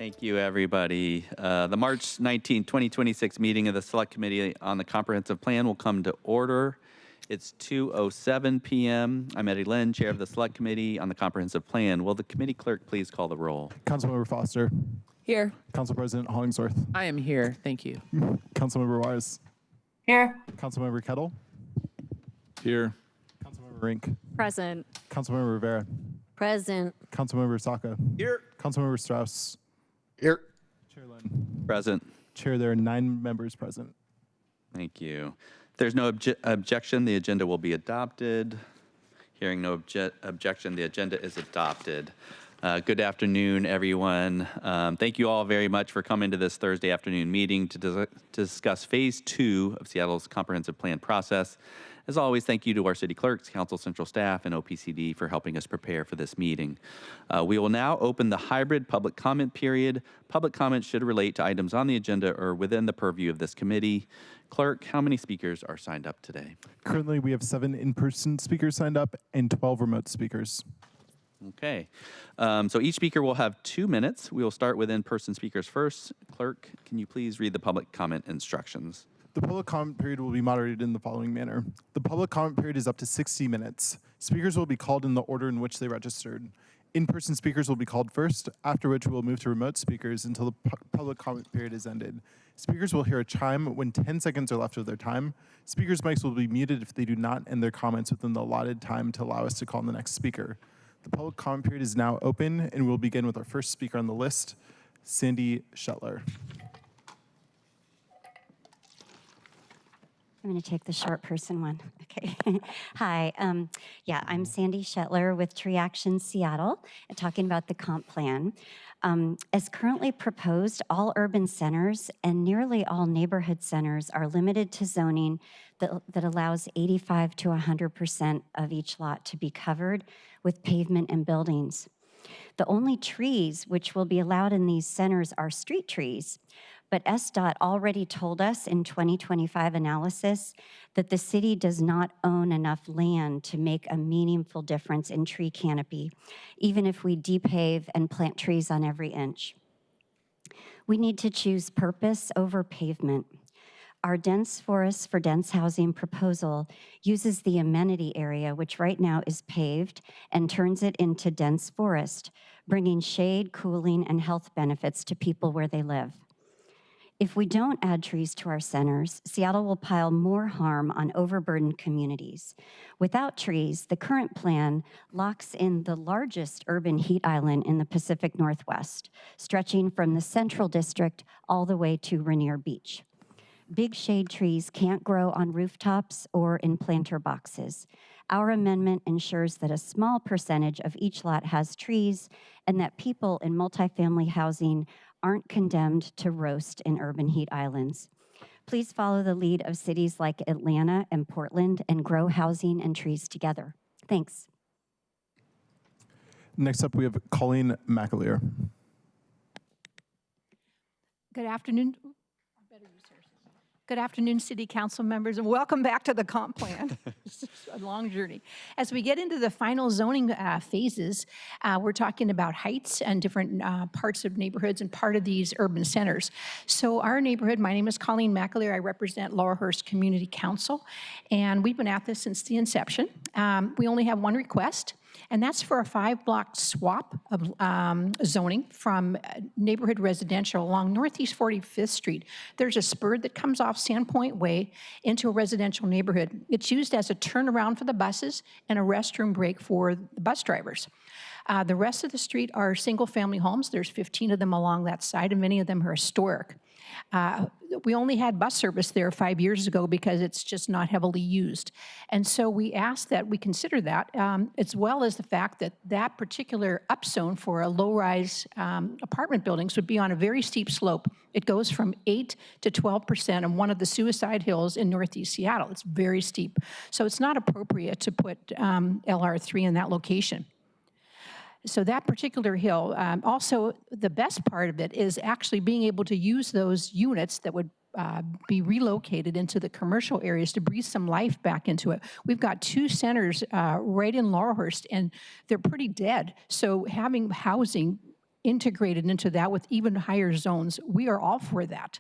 Thank you, everybody. The March 19, 2026 meeting of the Select Committee on the Comprehensive Plan will come to order. It's 2:07 p.m. I'm Eddie Lynn, Chair of the Select Committee on the Comprehensive Plan. Will the committee clerk please call the roll? Councilmember Foster. Here. Council President Hollingsworth. I am here. Thank you. Councilmember Wise. Here. Councilmember Kettle. Here. Councilmember Rink. Present. Councilmember Rivera. Present. Councilmember Saka. Here. Councilmember Strauss. Here. Chair Lynn. Present. Chair, there are 9 members present. Thank you. If there's no objection, the agenda will be adopted. Hearing no objection, the agenda is adopted. Good afternoon, everyone. Thank you all very much for coming to this Thursday afternoon meeting to discuss Phase 2 of Seattle's comprehensive plan process. As always, thank you to our city clerks, council central staff, and OPCD for helping us prepare for this meeting. We will now open the hybrid public comment period. Public comment should relate to items on the agenda or within the purview of this committee. Clerk, how many speakers are signed up today? Currently, we have 7 in-person speakers signed up and 12 remote speakers. Okay, so each speaker will have 2 minutes. We will start with in-person speakers first. Clerk, can you please read the public comment instructions? The public comment period will be moderated in the following manner. The public comment period is up to 60 minutes. Speakers will be called in the order in which they registered. In-person speakers will be called first, after which we will move to remote speakers until the public comment period is ended. Speakers will hear a chime when 10 seconds are left of their time. Speakers' mics will be muted if they do not end their comments within the allotted time to allow us to call on the next speaker. The public comment period is now open, and we'll begin with our first speaker on the list, Sandy Shetler. I'm going to take the short person one. Okay. Hi. I'm Sandy Shetler with Tree Action Seattle, talking about the comp plan. As currently proposed, all urban centers and nearly all neighborhood centers are limited to zoning that allows 85 to 100% of each lot to be covered with pavement and buildings. The only trees which will be allowed in these centers are street trees. But SDOT already told us in 2025 analysis that the city does not own enough land to make a meaningful difference in tree canopy, even if we depave and plant trees on every inch. We need to choose purpose over pavement. Our dense forests for dense housing proposal uses the amenity area, which right now is paved, and turns it into dense forest, bringing shade, cooling, and health benefits to people where they live. If we don't add trees to our centers, Seattle will pile more harm on overburdened communities. Without trees, the current plan locks in the largest urban heat island in the Pacific Northwest, stretching from the Central District all the way to Rainier Beach. Big shade trees can't grow on rooftops or in planter boxes. Our amendment ensures that a small percentage of each lot has trees and that people in multifamily housing aren't condemned to roast in urban heat islands. Please follow the lead of cities like Atlanta and Portland and grow housing and trees together. Thanks. Next up, we have Colleen McAleer. Good afternoon. Good afternoon, City Council members, and welcome back to the comp plan. It's a long journey. As we get into the final zoning phases, we're talking about heights and different parts of neighborhoods and part of these urban centers. So our neighborhood, my name is Colleen McAleer. I represent Laurelhurst Community Council, and we've been at this since the inception. We only have one request, and that's for a 5-block swap of zoning from neighborhood residential along Northeast 45th Street. There's a spur that comes off Sandpoint Way into a residential neighborhood. It's used as a turnaround for the buses and a restroom break for the bus drivers. The rest of the street are single-family homes. There's 15 of them along that side, and many of them are historic. We only had bus service there 5 years ago because it's just not heavily used. And so we asked that we consider that, as well as the fact that that particular upzone for a low-rise apartment buildings would be on a very steep slope. It goes from 8 to 12% on one of the suicide hills in Northeast Seattle. It's very steep. So it's not appropriate to put LR3 in that location. So that particular hill, also the best part of it is actually being able to use those units that would be relocated into the commercial areas to breathe some life back into it. We've got 2 centers right in Laurelhurst, and they're pretty dead. So having housing integrated into that with even higher zones, we are all for that.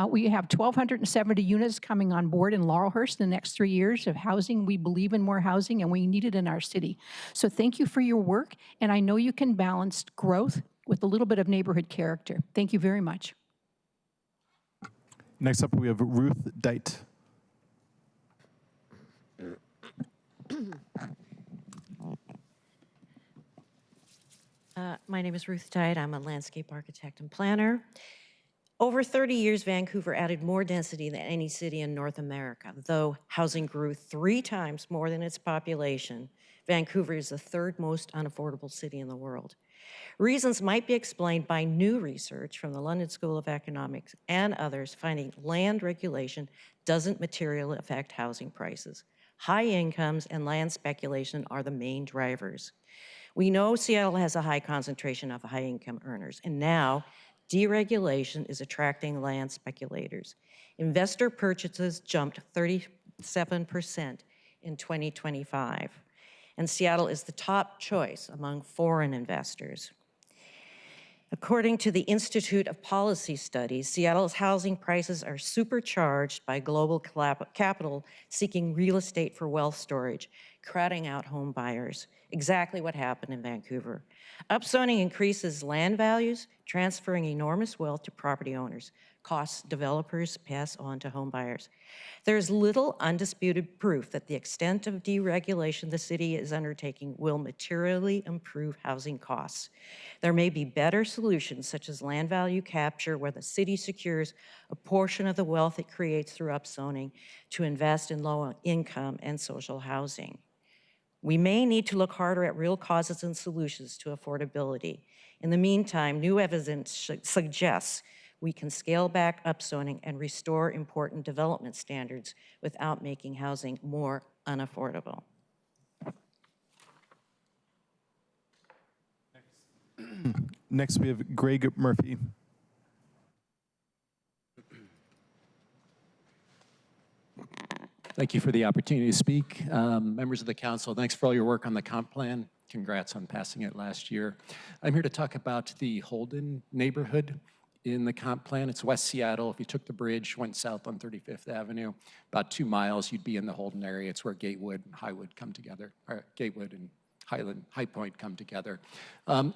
We have 1,270 units coming on board in Laurelhurst in the next 3 years of housing. We believe in more housing, and we need it in our city. So thank you for your work, and I know you can balance growth with a little bit of neighborhood character. Thank you very much. Next up, we have Ruth Deit. My name is Ruth Deit. I'm a landscape architect and planner. Over 30 years, Vancouver added more density than any city in North America. Though housing grew 3 times more than its population, Vancouver is the 3rd most unaffordable city in the world. Reasons might be explained by new research from the London School of Economics and others finding land regulation doesn't materially affect housing prices. High incomes and land speculation are the main drivers. We know Seattle has a high concentration of high-income earners, and now deregulation is attracting land speculators. Investor purchases jumped 37% in 2025, and Seattle is the top choice among foreign investors. According to the Institute of Policy Studies, Seattle's housing prices are supercharged by global capital seeking real estate for wealth storage, crowding out home buyers. Exactly what happened in Vancouver. Upzoning increases land values, transferring enormous wealth to property owners. Costs developers pass on to home buyers. There's little undisputed proof that the extent of deregulation the city is undertaking will materially improve housing costs. There may be better solutions such as land value capture, where the city secures a portion of the wealth it creates through upzoning to invest in low income and social housing. We may need to look harder at real causes and solutions to affordability. In the meantime, new evidence suggests we can scale back upzoning and restore important development standards without making housing more unaffordable. Next, we have Greg Murphy. Thank you for the opportunity to speak. Members of the council, thanks for all your work on the comp plan. Congrats on passing it last year. I'm here to talk about the Holden neighborhood in the comp plan. It's West Seattle. If you took the bridge, went south on 35th Avenue, about 2 miles, you'd be in the Holden area. It's where Gatewood and Highwood come together, or Gatewood and High Point come together.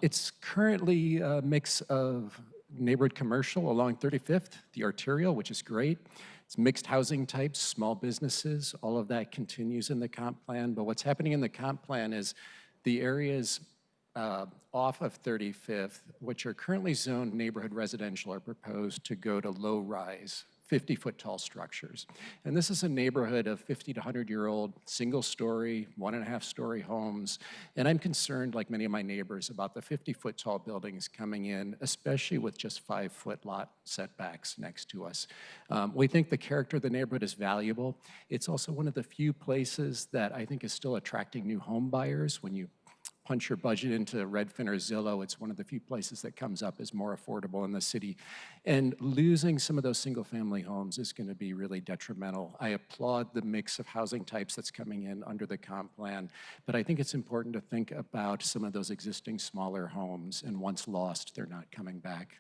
It's currently a mix of neighborhood commercial along 35th, the arterial, which is great. It's mixed housing types, small businesses, all of that continues in the comp plan. But what's happening in the comp plan is the areas off of 35th, which are currently zoned neighborhood residential, are proposed to go to low-rise, 50-foot tall structures. And this is a neighborhood of 50 to 100-year-old, single-story, 1.5-story homes. And I'm concerned, like many of my neighbors, about the 50-foot tall buildings coming in, especially with just 5-foot lot setbacks next to us. We think the character of the neighborhood is valuable. It's also one of the few places that I think is still attracting new home buyers. When you punch your budget into Redfin or Zillow, it's one of the few places that comes up as more affordable in the city. And losing some of those single-family homes is going to be really detrimental. I applaud the mix of housing types that's coming in under the comp plan, but I think it's important to think about some of those existing smaller homes, and once lost, they're not coming back.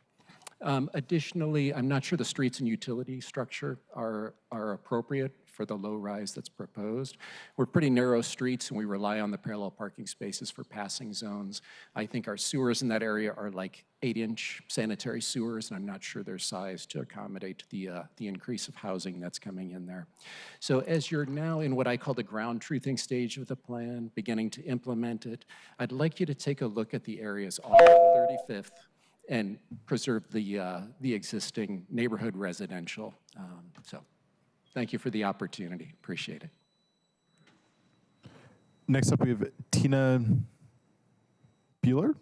Additionally, I'm not sure the streets and utility structure are appropriate for the low rise that's proposed. We're pretty narrow streets and we rely on the parallel parking spaces for passing zones. I think our sewers in that area are like 8-inch sanitary sewers, and I'm not sure they're sized to accommodate the increase of housing that's coming in there. So as you're now in what I call the ground truthing stage of the plan, beginning to implement it, I'd like you to take a look at the areas off of 35th and preserve the existing neighborhood residential. So thank you for the opportunity. Appreciate it. Next up, we have Tina Bueller.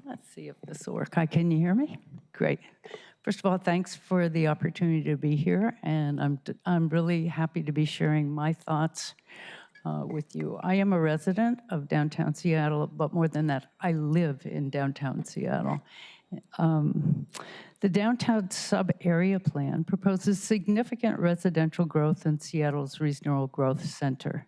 Let's see if this will work. Can you hear me? Great. First of all, thanks for the opportunity to be here, and I'm really happy to be sharing my thoughts with you. I am a resident of downtown Seattle, but more than that, I live in downtown Seattle. The downtown sub-area plan proposes significant residential growth in Seattle's regional growth center.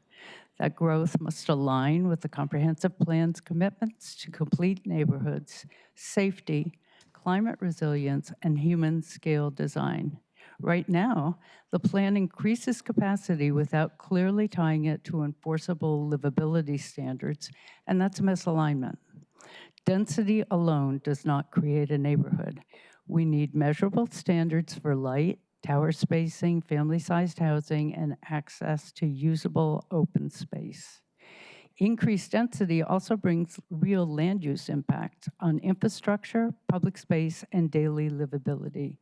That growth must align with the comprehensive plan's commitments to complete neighborhoods, safety, climate resilience, and human-scale design. Right now, the plan increases capacity without clearly tying it to enforceable livability standards, and that's a misalignment. Density alone does not create a neighborhood. We need measurable standards for light, tower spacing, family-sized housing, and access to usable open space. Increased density also brings real land use impact on infrastructure, public space, and daily livability.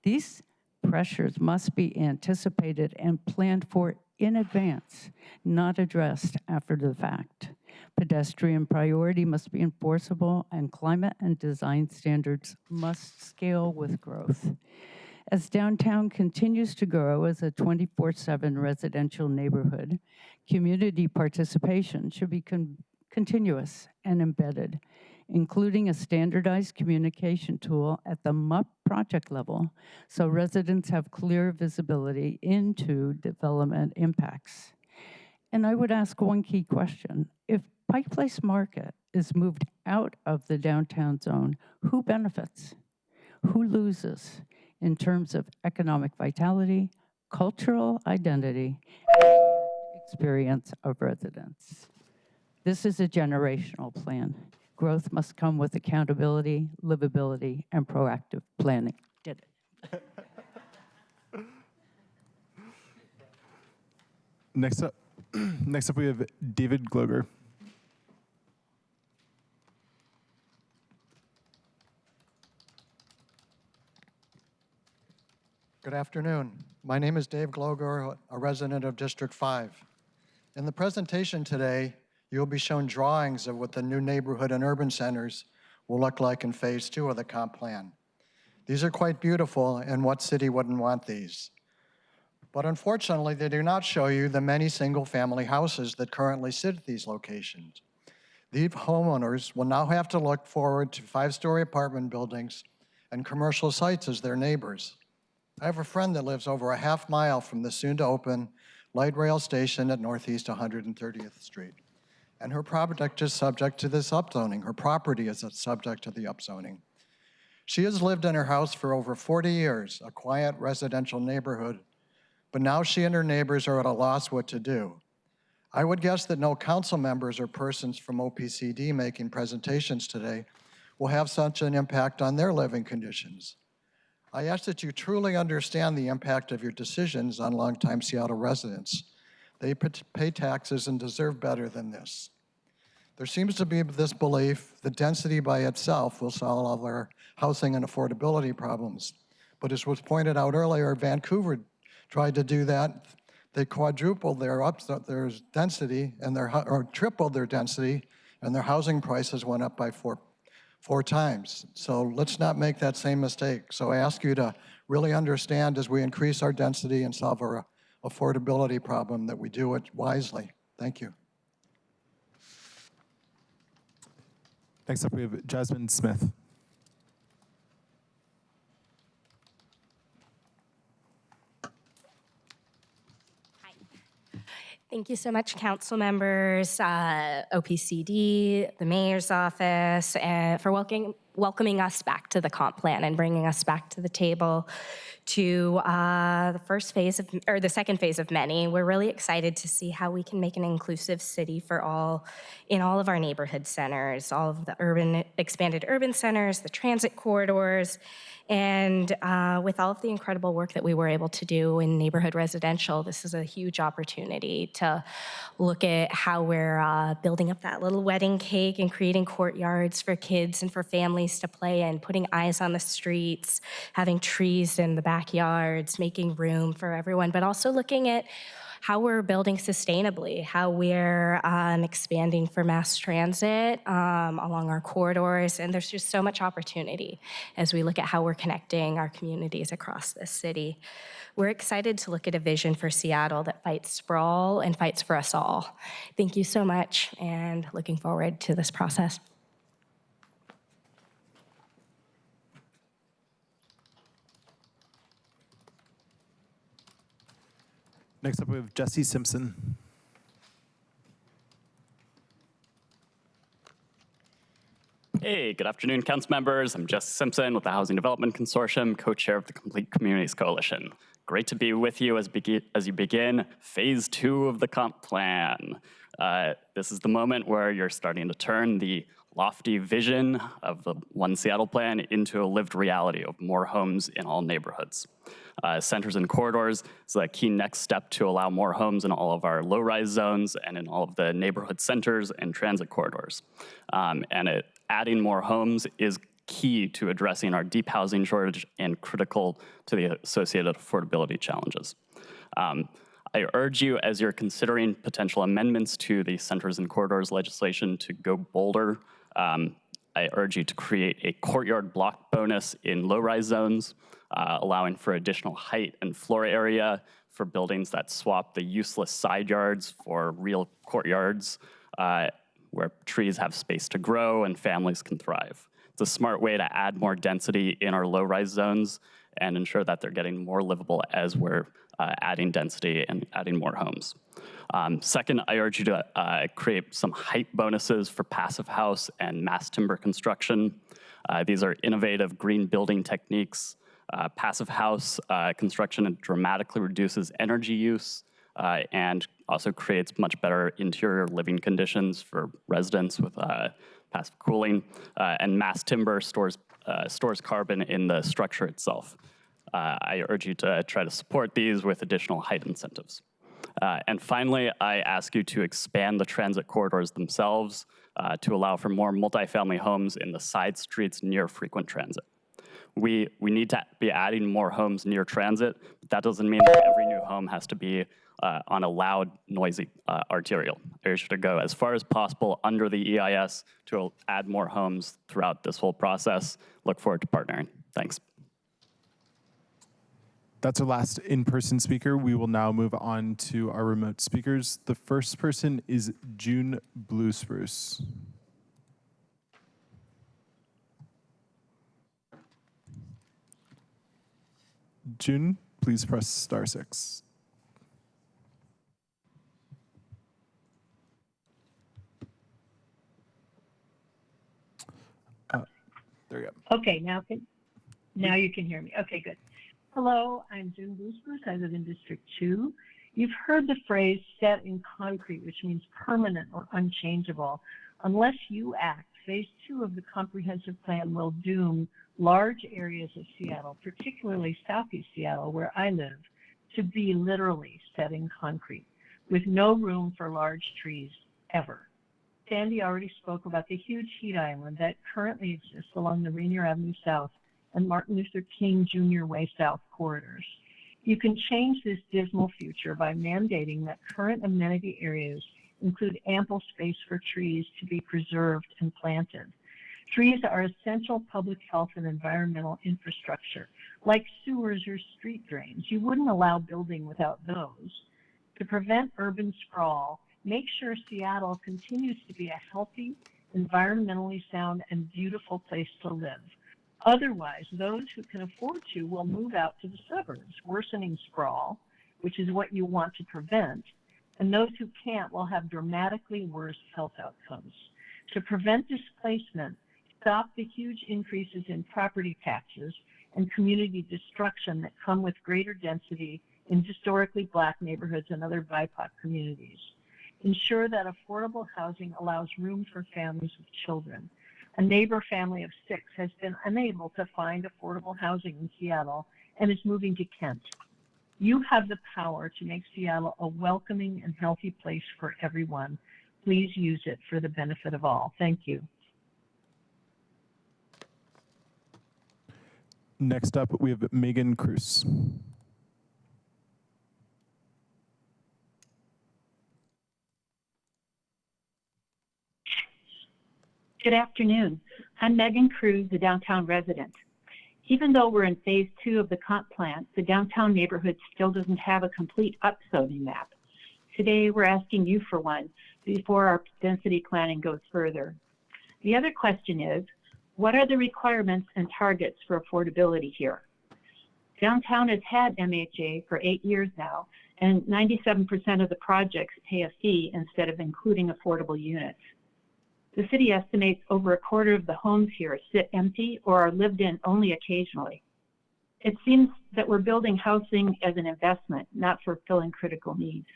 These pressures must be anticipated and planned for in advance, not addressed after the fact. Pedestrian priority must be enforceable, and climate and design standards must scale with growth. As downtown continues to grow as a 24/7 residential neighborhood, community participation should be continuous and embedded, including a standardized communication tool at the MUP project level so residents have clear visibility into development impacts. And I would ask one key question. If Pike Place Market is moved out of the downtown zone, who benefits? Who loses in terms of economic vitality, cultural identity, and experience of residents? This is a generational plan. Growth must come with accountability, livability, and proactive planning. Did it. Next up, next up we have David Gloger. Good afternoon. My name is Dave Gloger, a resident of District 5. In the presentation today, you'll be shown drawings of what the new neighborhood and urban centers will look like in Phase 2 of the comp plan. These are quite beautiful, and what city wouldn't want these? But unfortunately, they do not show you the many single-family houses that currently sit at these locations. These homeowners will now have to look forward to 5-story apartment buildings and commercial sites as their neighbors. I have a friend that lives over a half mile from the soon-to-open light rail station at Northeast 130th Street. And her project is subject to this upzoning. Her property is subject to the upzoning. She has lived in her house for over 40 years, a quiet residential neighborhood, but now she and her neighbors are at a loss what to do. I would guess that no council members or persons from OPCD making presentations today will have such an impact on their living conditions. I ask that you truly understand the impact of your decisions on longtime Seattle residents. They pay taxes and deserve better than this. There seems to be this belief that density by itself will solve all our housing and affordability problems. But as was pointed out earlier, Vancouver tried to do that. They quadrupled their density and or tripled their density, and their housing prices went up by four times. So let's not make that same mistake. So I ask you to really understand as we increase our density and solve our affordability problem that we do it wisely. Thank you. Next up we have Jasmine Smith. Thank you so much, council members, OPCD, the mayor's office, for welcoming us back to the comp plan and bringing us back to the table to the second phase of many. We're really excited to see how we can make an inclusive city for all in all of our neighborhood centers, all of the expanded urban centers, the transit corridors, and with all of the incredible work that we were able to do in neighborhood residential, this is a huge opportunity to look at how we're building up that little wedding cake and creating courtyards for kids and for families to play in, putting eyes on the streets, having trees in the backyards, making room for everyone, but also looking at how we're building sustainably, how we're expanding for mass transit along our corridors. And there's just so much opportunity as we look at how we're connecting our communities across this city. We're excited to look at a vision for Seattle that fights sprawl and fights for us all. Thank you so much, and looking forward to this process. Next up we have Jesse Simpson. Hey, good afternoon, council members. I'm Jesse Simpson with the Housing Development Consortium, co-chair of the Complete Communities Coalition. Great to be with you as you begin phase 2 of the comp plan. This is the moment where you're starting to turn the lofty vision of the One Seattle plan into a lived reality of more homes in all neighborhoods. Centers and corridors is a key next step to allow more homes in all of our low-rise zones and in all of the neighborhood centers and transit corridors. Adding more homes is key to addressing our deep housing shortage and critical to the associated affordability challenges. I urge you, as you're considering potential amendments to the Centers and Corridors legislation, to go bolder. I urge you to create a courtyard block bonus in low-rise zones, allowing for additional height and floor area for buildings that swap the useless side yards for real courtyards, where trees have space to grow and families can thrive. It's a smart way to add more density in our low-rise zones and ensure that they're getting more livable as we're adding density and adding more homes. Second, I urge you to create some height bonuses for passive house and mass timber construction. These are innovative green building techniques. Passive house construction dramatically reduces energy use and also creates much better interior living conditions for residents with passive cooling. And mass timber stores carbon in the structure itself. I urge you to try to support these with additional height incentives. And finally, I ask you to expand the transit corridors themselves to allow for more multifamily homes in the side streets near frequent transit. We need to be adding more homes near transit, but that doesn't mean that every new home has to be on a loud, noisy arterial. I urge you to go as far as possible under the EIS to add more homes throughout this whole process. Look forward to partnering. Thanks. That's our last in-person speaker. We will now move on to our remote speakers. The first person is June Blue Spruce. June, please press *6. There you go. Okay, now you can hear me. Okay, good. Hello, I'm June Blue Spruce. I live in District 2. You've heard the phrase set in concrete, which means permanent or unchangeable. Unless you act, phase 2 of the comprehensive plan will doom large areas of Seattle, particularly Southeast Seattle, where I live, to be literally set in concrete, with no room for large trees ever. Sandy already spoke about the huge heat island that currently exists along the Rainier Avenue South and Martin Luther King Jr. Way South corridors. You can change this dismal future by mandating that current amenity areas include ample space for trees to be preserved and planted. Trees are essential public health and environmental infrastructure, like sewers or street drains. You wouldn't allow building without those. To prevent urban sprawl, make sure Seattle continues to be a healthy, environmentally sound, and beautiful place to live. Otherwise, those who can afford to will move out to the suburbs, worsening sprawl, which is what you want to prevent, and those who can't will have dramatically worse health outcomes. To prevent displacement, stop the huge increases in property taxes and community destruction that come with greater density in historically Black neighborhoods and other BIPOC communities. Ensure that affordable housing allows room for families with children. A neighbor family of 6 has been unable to find affordable housing in Seattle and is moving to Kent. You have the power to make Seattle a welcoming and healthy place for everyone. Please use it for the benefit of all. Thank you. Next up, we have Megan Cruz. Good afternoon. I'm Megan Cruz, a downtown resident. Even though we're in phase 2 of the comp plan, the downtown neighborhood still doesn't have a complete upzoning map. Today, we're asking you for one before our density planning goes further. The other question is, what are the requirements and targets for affordability here? Downtown has had MHA for 8 years now, and 97% of the projects pay a fee instead of including affordable units. The city estimates over a quarter of the homes here sit empty or are lived in only occasionally. It seems that we're building housing as an investment, not for filling critical needs.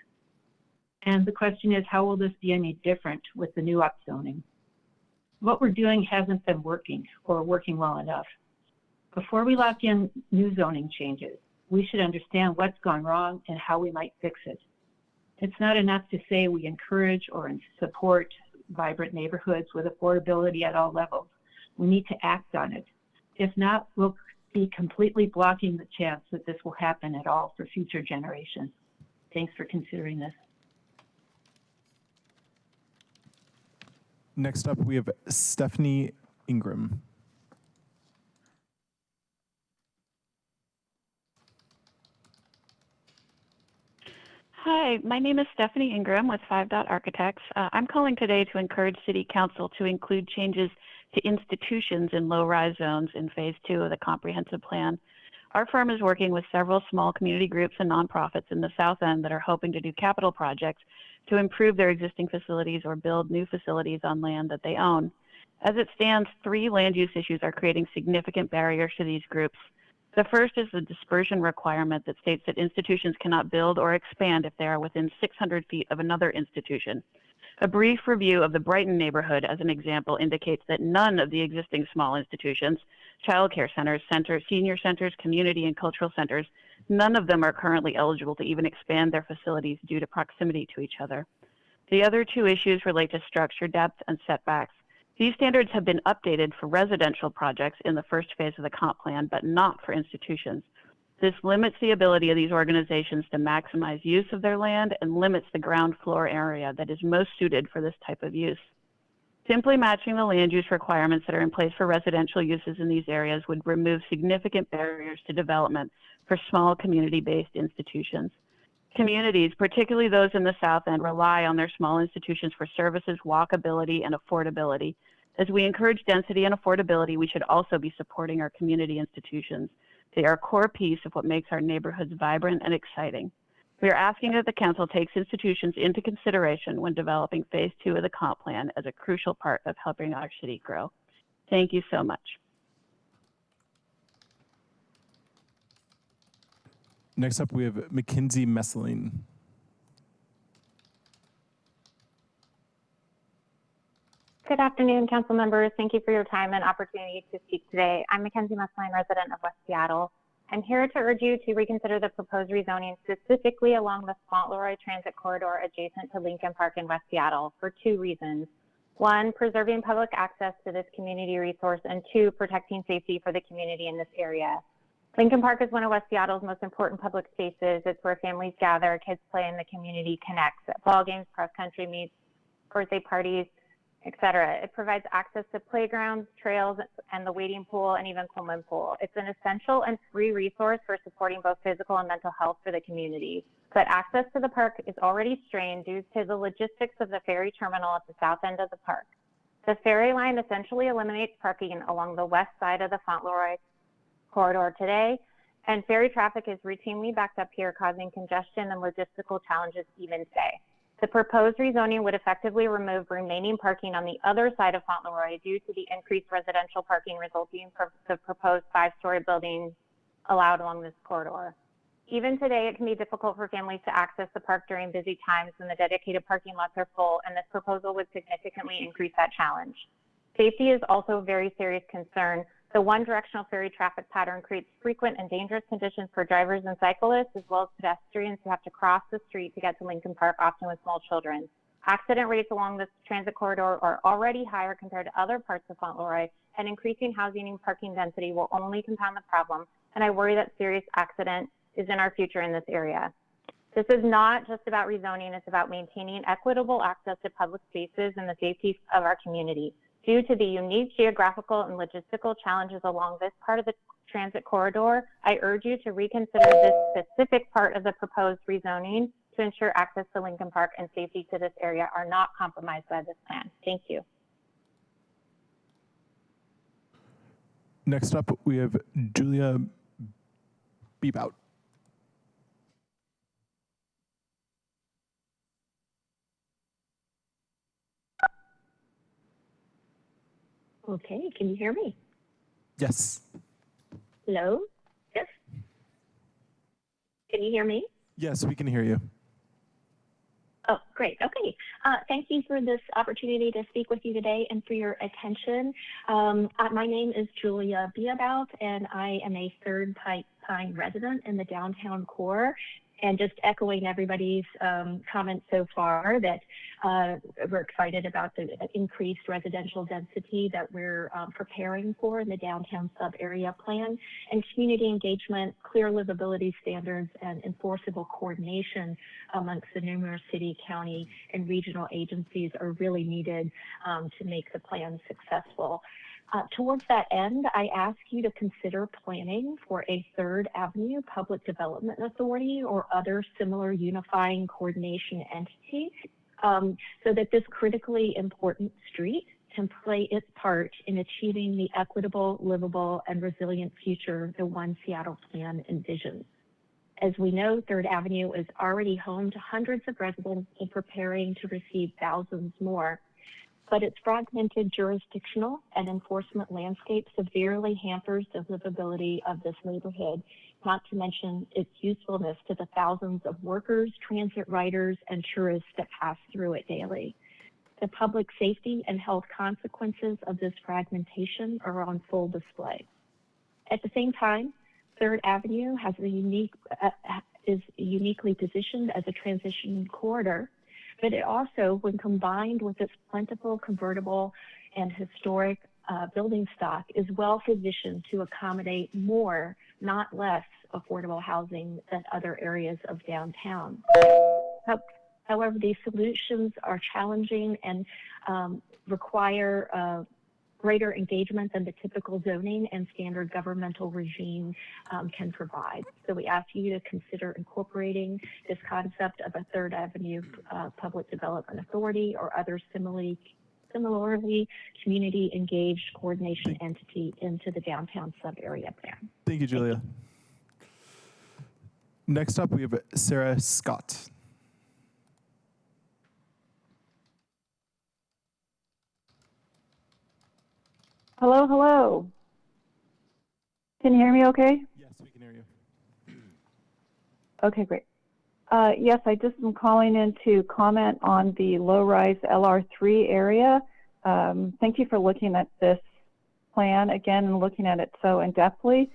And the question is, how will this be any different with the new upzoning? What we're doing hasn't been working or working well enough. Before we lock in new zoning changes, we should understand what's gone wrong and how we might fix it. It's not enough to say we encourage or support vibrant neighborhoods with affordability at all levels. We need to act on it. If not, we'll be completely blocking the chance that this will happen at all for future generations. Thanks for considering this. Next up, we have Stephanie Ingram. Hi, my name is Stephanie Ingram with 5 Dot Architects. I'm calling today to encourage City Council to include changes to institutions in low-rise zones in Phase 2 of the Comprehensive Plan. Our firm is working with several small community groups and nonprofits in the South End that are hoping to do capital projects to improve their existing facilities or build new facilities on land that they own. As it stands, 3 land use issues are creating significant barriers to these groups. The first is the dispersion requirement that states that institutions cannot build or expand if they are within 600 feet of another institution. A brief review of the Brighton neighborhood, as an example, indicates that none of the existing small institutions, childcare centers, senior centers, community and cultural centers, none of them are currently eligible to even expand their facilities due to proximity to each other. The other 2 issues relate to structure depth and setbacks. These standards have been updated for residential projects in the first phase of the comp plan, but not for institutions. This limits the ability of these organizations to maximize use of their land and limits the ground floor area that is most suited for this type of use. Simply matching the land use requirements that are in place for residential uses in these areas would remove significant barriers to development for small community-based institutions. Communities, particularly those in the South End, rely on their small institutions for services, walkability, and affordability. As we encourage density and affordability, we should also be supporting our community institutions. They are a core piece of what makes our neighborhoods vibrant and exciting. We are asking that the Council takes institutions into consideration when developing Phase 2 of the comp plan as a crucial part of helping our city grow. Thank you so much. Next up, we have Mackenzie Messeline. Good afternoon, council members. Thank you for your time and opportunity to speak today. I'm Mackenzie Messeline, resident of West Seattle. I'm here to urge you to reconsider the proposed rezoning specifically along the Fauntleroy Transit Corridor adjacent to Lincoln Park in West Seattle for 2 reasons. 1, preserving public access to this community resource, and 2, protecting safety for the community in this area. Lincoln Park is one of West Seattle's most important public spaces. It's where families gather, kids play, and the community connects at ball games, cross-country meets, birthday parties, etc. It provides access to playgrounds, trails, and the wading pool, and even Coleman Pool. It's an essential and free resource for supporting both physical and mental health for the community. But access to the park is already strained due to the logistics of the ferry terminal at the south end of the park. The ferry line essentially eliminates parking along the west side of the Fauntleroy corridor today, and ferry traffic is routinely backed up here, causing congestion and logistical challenges even today. The proposed rezoning would effectively remove remaining parking on the other side of Fauntleroy due to the increased residential parking resulting from the proposed 5-story building allowed along this corridor. Even today, it can be difficult for families to access the park during busy times when the dedicated parking lots are full, and this proposal would significantly increase that challenge. Safety is also a very serious concern. The one-directional ferry traffic pattern creates frequent and dangerous conditions for drivers and cyclists, as well as pedestrians who have to cross the street to get to Lincoln Park, often with small children. Accident rates along this transit corridor are already higher compared to other parts of Fauntleroy, and increasing housing and parking density will only compound the problem, and I worry that serious accident is in our future in this area. This is not just about rezoning, it's about maintaining equitable access to public spaces and the safety of our community. Due to the unique geographical and logistical challenges along this part of the transit corridor, I urge you to reconsider this specific part of the proposed rezoning to ensure access to Lincoln Park and safety to this area are not compromised by this plan. Thank you. Next up, we have Julia Bebout. Okay, can you hear me? Yes. Hello? Yes? Can you hear me? Yes, we can hear you. Oh, great. Okay. Thank you for this opportunity to speak with you today and for your attention. My name is Julia Biabout, and I am a third time resident in the downtown core. And just echoing everybody's comments so far that we're excited about the increased residential density that we're preparing for in the downtown sub-area plan, and community engagement, clear livability standards, and enforceable coordination amongst the numerous city, county, and regional agencies are really needed to make the plan successful. Towards that end, I ask you to consider planning for a Third Avenue Public Development Authority or other similar unifying coordination entity so that this critically important street can play its part in achieving the equitable, livable, and resilient future the One Seattle Plan envisions. As we know, Third Avenue is already home to hundreds of residents and preparing to receive thousands more. But its fragmented jurisdictional and enforcement landscape severely hampers the livability of this neighborhood, not to mention its usefulness to the thousands of workers, transit riders, and tourists that pass through it daily. The public safety and health consequences of this fragmentation are on full display. At the same time, Third Avenue has is uniquely positioned as a transition corridor, but it also, when combined with its plentiful, convertible, and historic building stock, is well positioned to accommodate more, not less, affordable housing than other areas of downtown. However, these solutions are challenging and require greater engagement than the typical zoning and standard governmental regime can provide. So we ask you to consider incorporating this concept of a Third Avenue Public Development Authority or other similarly community engaged coordination entity into the downtown sub-area plan. Thank you, Julia. Next up, we have Sarah Scott. Hello, hello. Can you hear me okay? Yes, we can hear you. Okay, great. Yes, I just am calling in to comment on the low-rise LR3 area. Thank you for looking at this plan again and looking at it so in-depthly.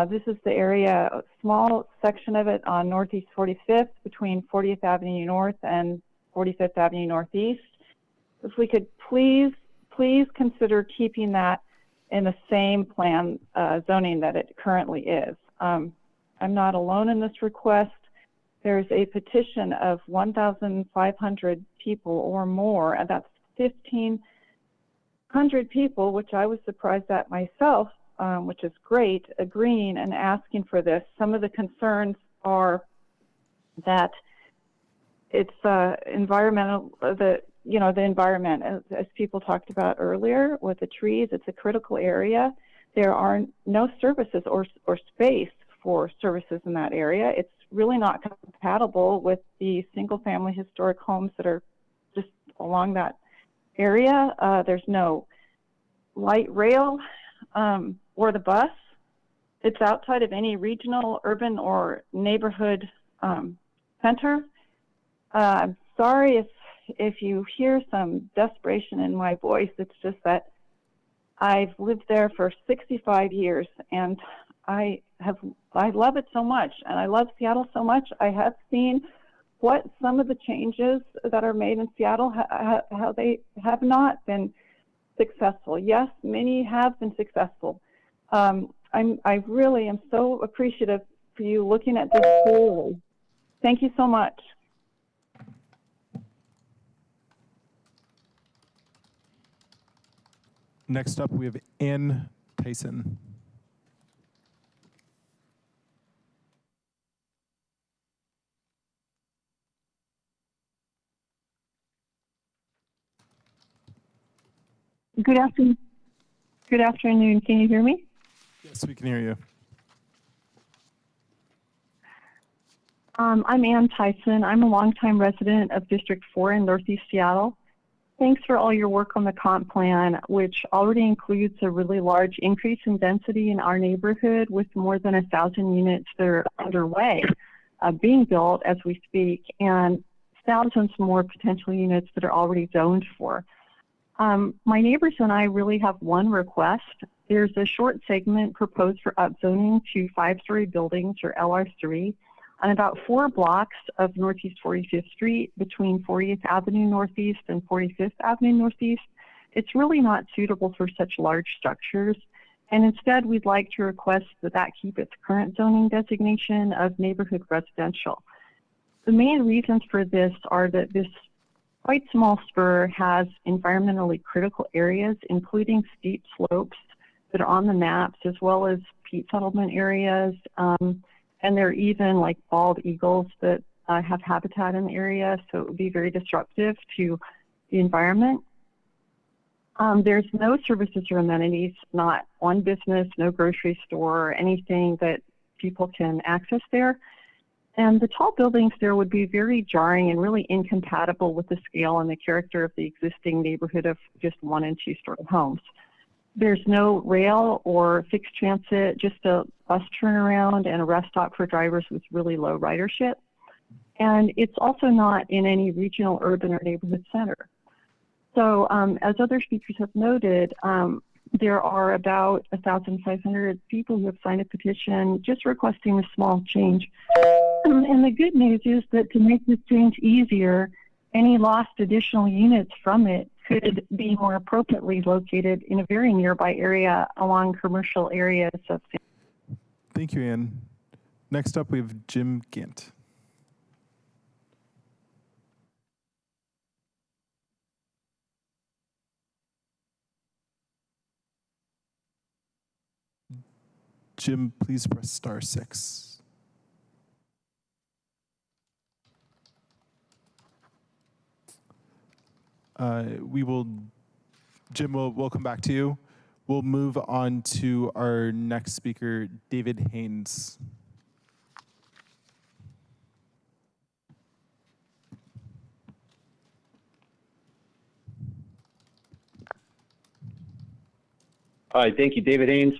This is the area, a small section of it on Northeast 45th between 40th Avenue North and 45th Avenue Northeast. If we could please consider keeping that in the same plan zoning that it currently is. I'm not alone in this request. There's a petition of 1,500 people or more, and that's 1,500 people, which I was surprised at myself, which is great, agreeing and asking for this. Some of the concerns are that it's environmental, the environment, as people talked about earlier with the trees, it's a critical area. There are no services or space for services in that area. It's really not compatible with the single-family historic homes that are just along that area. There's no light rail or the bus. It's outside of any regional, urban, or neighborhood center. I'm sorry if you hear some desperation in my voice. It's just that I've lived there for 65 years, and I love it so much, and I love Seattle so much. I have seen what some of the changes that are made in Seattle, how they have not been successful. Yes, many have been successful. I really am so appreciative for you looking at this clearly. Thank you so much. Next up, we have Ann Tyson. Good afternoon. Good afternoon. Can you hear me? Yes, we can hear you. I'm Ann Tyson. I'm a longtime resident of District 4 in Northeast Seattle. Thanks for all your work on the comp plan, which already includes a really large increase in density in our neighborhood with more than 1,000 units that are underway, being built as we speak, and thousands more potential units that are already zoned for. My neighbors and I really have one request. There's a short segment proposed for upzoning to 5-story buildings, or LR3, on about 4 blocks of Northeast 45th Street between 40th Avenue Northeast and 45th Avenue Northeast. It's really not suitable for such large structures, and instead we'd like to request that keep its current zoning designation of neighborhood residential. The main reasons for this are that this quite small spur has environmentally critical areas, including steep slopes that are on the maps, as well as peat settlement areas, and there are even like bald eagles that have habitat in the area, so it would be very disruptive to the environment. There's no services or amenities, not one business, no grocery store, or anything that people can access there. And the tall buildings there would be very jarring and really incompatible with the scale and the character of the existing neighborhood of just 1- and 2-story homes. There's no rail or fixed transit, just a bus turnaround and a rest stop for drivers with really low ridership. And it's also not in any regional, urban, or neighborhood center. So as other speakers have noted, there are about 1,500 people who have signed a petition just requesting a small change. And the good news is that to make this change easier, any lost additional units from it could be more appropriately located in a very nearby area along commercial areas of. Thank you, Ann. Next up, we have Jim Gant. Jim, please press *6. Jim, we'll come back to you. We'll move on to our next speaker, David Haynes. Hi, thank you, David Haynes.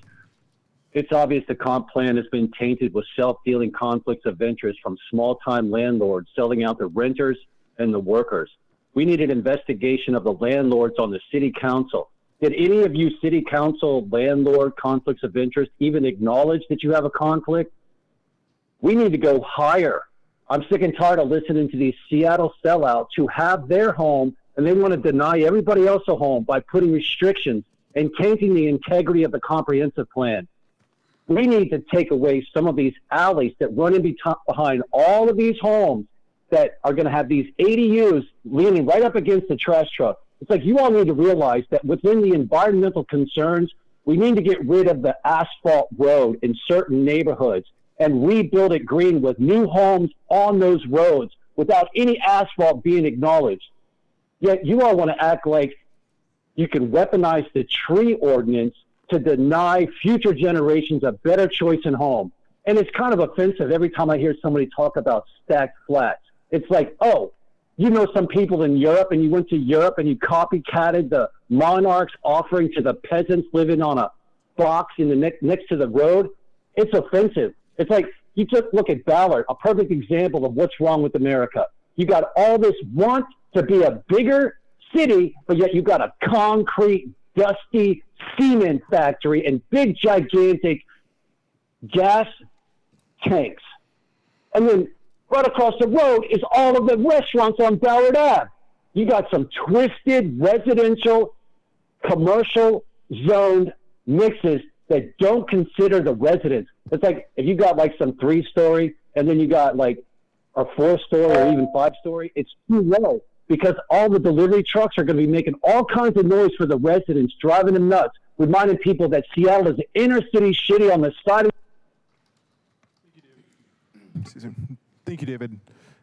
It's obvious the comp plan has been tainted with self-dealing conflicts of interest from small-time landlords selling out the renters and the workers. We need an investigation of the landlords on the city council. Did any of you city council landlord conflicts of interest even acknowledge that you have a conflict? We need to go higher. I'm sick and tired of listening to these Seattle sellouts who have their home and they want to deny everybody else a home by putting restrictions and tainting the integrity of the comprehensive plan. We need to take away some of these alleys that run in behind all of these homes that are going to have these ADUs leaning right up against the trash truck. It's like you all need to realize that within the environmental concerns, we need to get rid of the asphalt road in certain neighborhoods and rebuild it green with new homes on those roads without any asphalt being acknowledged. Yet you all want to act like you can weaponize the tree ordinance to deny future generations a better choice in home. And it's kind of offensive every time I hear somebody talk about stacked flats. It's like, oh, you know some people in Europe and you went to Europe and you copycatted the monarchs offering to the peasants living on a box in the next to the road. It's offensive. It's like you just look at Ballard, a perfect example of what's wrong with America. You got all this want to be a bigger city, but yet you got a concrete, dusty cement factory and big, gigantic gas tanks. And then right across the road is all of the restaurants on Ballard Ave. You got some twisted residential, commercial zoned mixes that don't consider the residents. It's like if you got like some 3-story and then you got like a 4-story or even 5-story, it's too low because all the delivery trucks are going to be making all kinds of noise for the residents, driving them nuts, reminding people that Seattle is an inner city shitty on the side of. Thank you, David.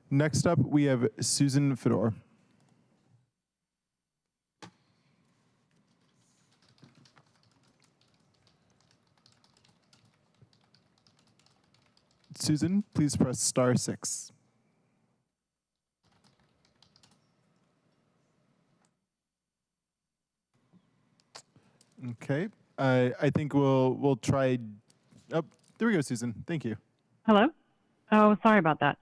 Next up, we have Susan Fedor. Susan, please press *6. Okay. I think we'll try. Oh, there we go, Susan. Thank you. Hello? Oh, sorry about that.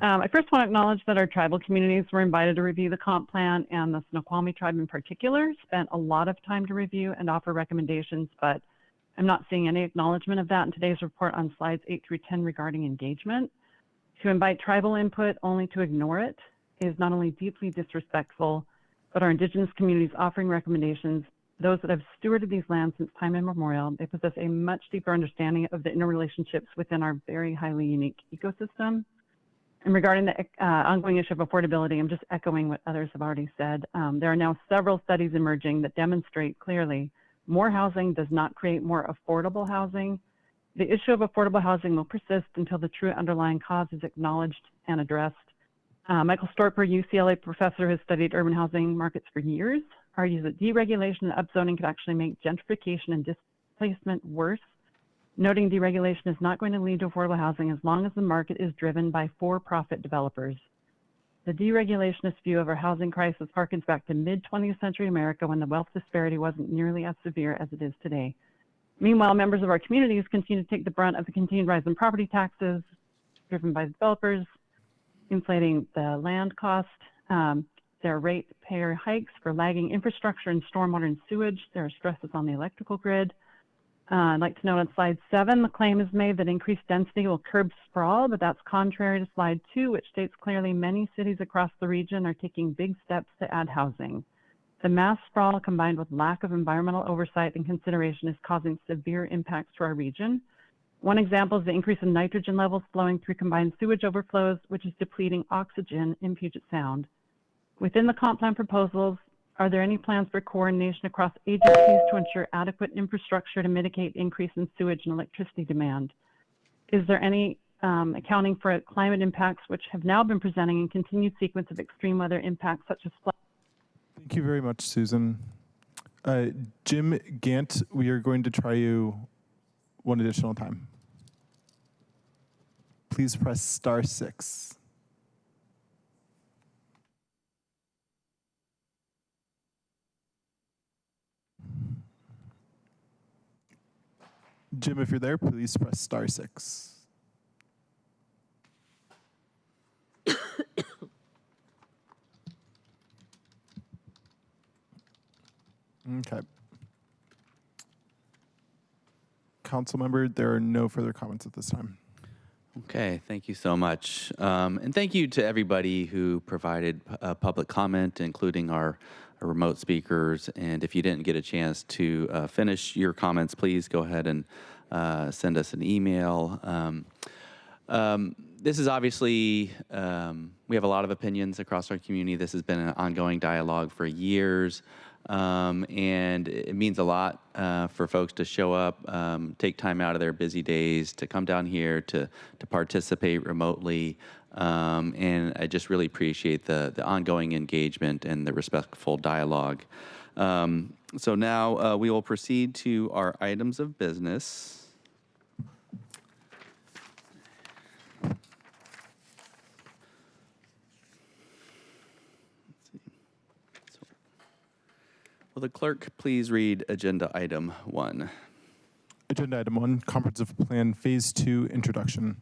I first want to acknowledge that our tribal communities were invited to review the comp plan, and the Snoqualmie tribe in particular spent a lot of time to review and offer recommendations, but I'm not seeing any acknowledgement of that in today's report on slides 8 through 10 regarding engagement. To invite tribal input only to ignore it is not only deeply disrespectful, but our Indigenous communities offering recommendations, those that have stewarded these lands since time immemorial, they possess a much deeper understanding of the interrelationships within our very highly unique ecosystem. And regarding the ongoing issue of affordability, I'm just echoing what others have already said. There are now several studies emerging that demonstrate clearly more housing does not create more affordable housing. The issue of affordable housing will persist until the true underlying cause is acknowledged and addressed. Michael Storper, UCLA professor who has studied urban housing markets for years, argues that deregulation and upzoning could actually make gentrification and displacement worse, noting deregulation is not going to lead to affordable housing as long as the market is driven by for-profit developers. The deregulationist view of our housing crisis harkens back to mid-20th century America when the wealth disparity wasn't nearly as severe as it is today. Meanwhile, members of our communities continue to take the brunt of the continued rise in property taxes driven by developers, inflating the land cost. There are ratepayer hikes for lagging infrastructure and stormwater and sewage. There are stresses on the electrical grid. I'd like to note on slide 7, the claim is made that increased density will curb sprawl, but that's contrary to slide 2, which states clearly many cities across the region are taking big steps to add housing. The mass sprawl combined with lack of environmental oversight and consideration is causing severe impacts to our region. One example is the increase in nitrogen levels flowing through combined sewage overflows, which is depleting oxygen in Puget Sound. Within the comp plan proposals, are there any plans for coordination across agencies to ensure adequate infrastructure to mitigate increase in sewage and electricity demand? Is there any accounting for climate impacts which have now been presenting in continued sequence of extreme weather impacts such as flooding? Thank you very much, Susan. Jim Gant, we are going to try you one additional time. Please press *6. Jim, if you're there, please press *6. Okay. Council member, there are no further comments at this time. Okay, thank you so much. And thank you to everybody who provided public comment, including our remote speakers. And if you didn't get a chance to finish your comments, please go ahead and send us an email. This is obviously, we have a lot of opinions across our community. This has been an ongoing dialogue for years. And it means a lot for folks to show up, take time out of their busy days to come down here to participate remotely. And I just really appreciate the ongoing engagement and the respectful dialogue. So now we will proceed to our items of business. Will the clerk please read agenda item 1? Agenda item 1, Comprehensive Plan Phase 2 Introduction.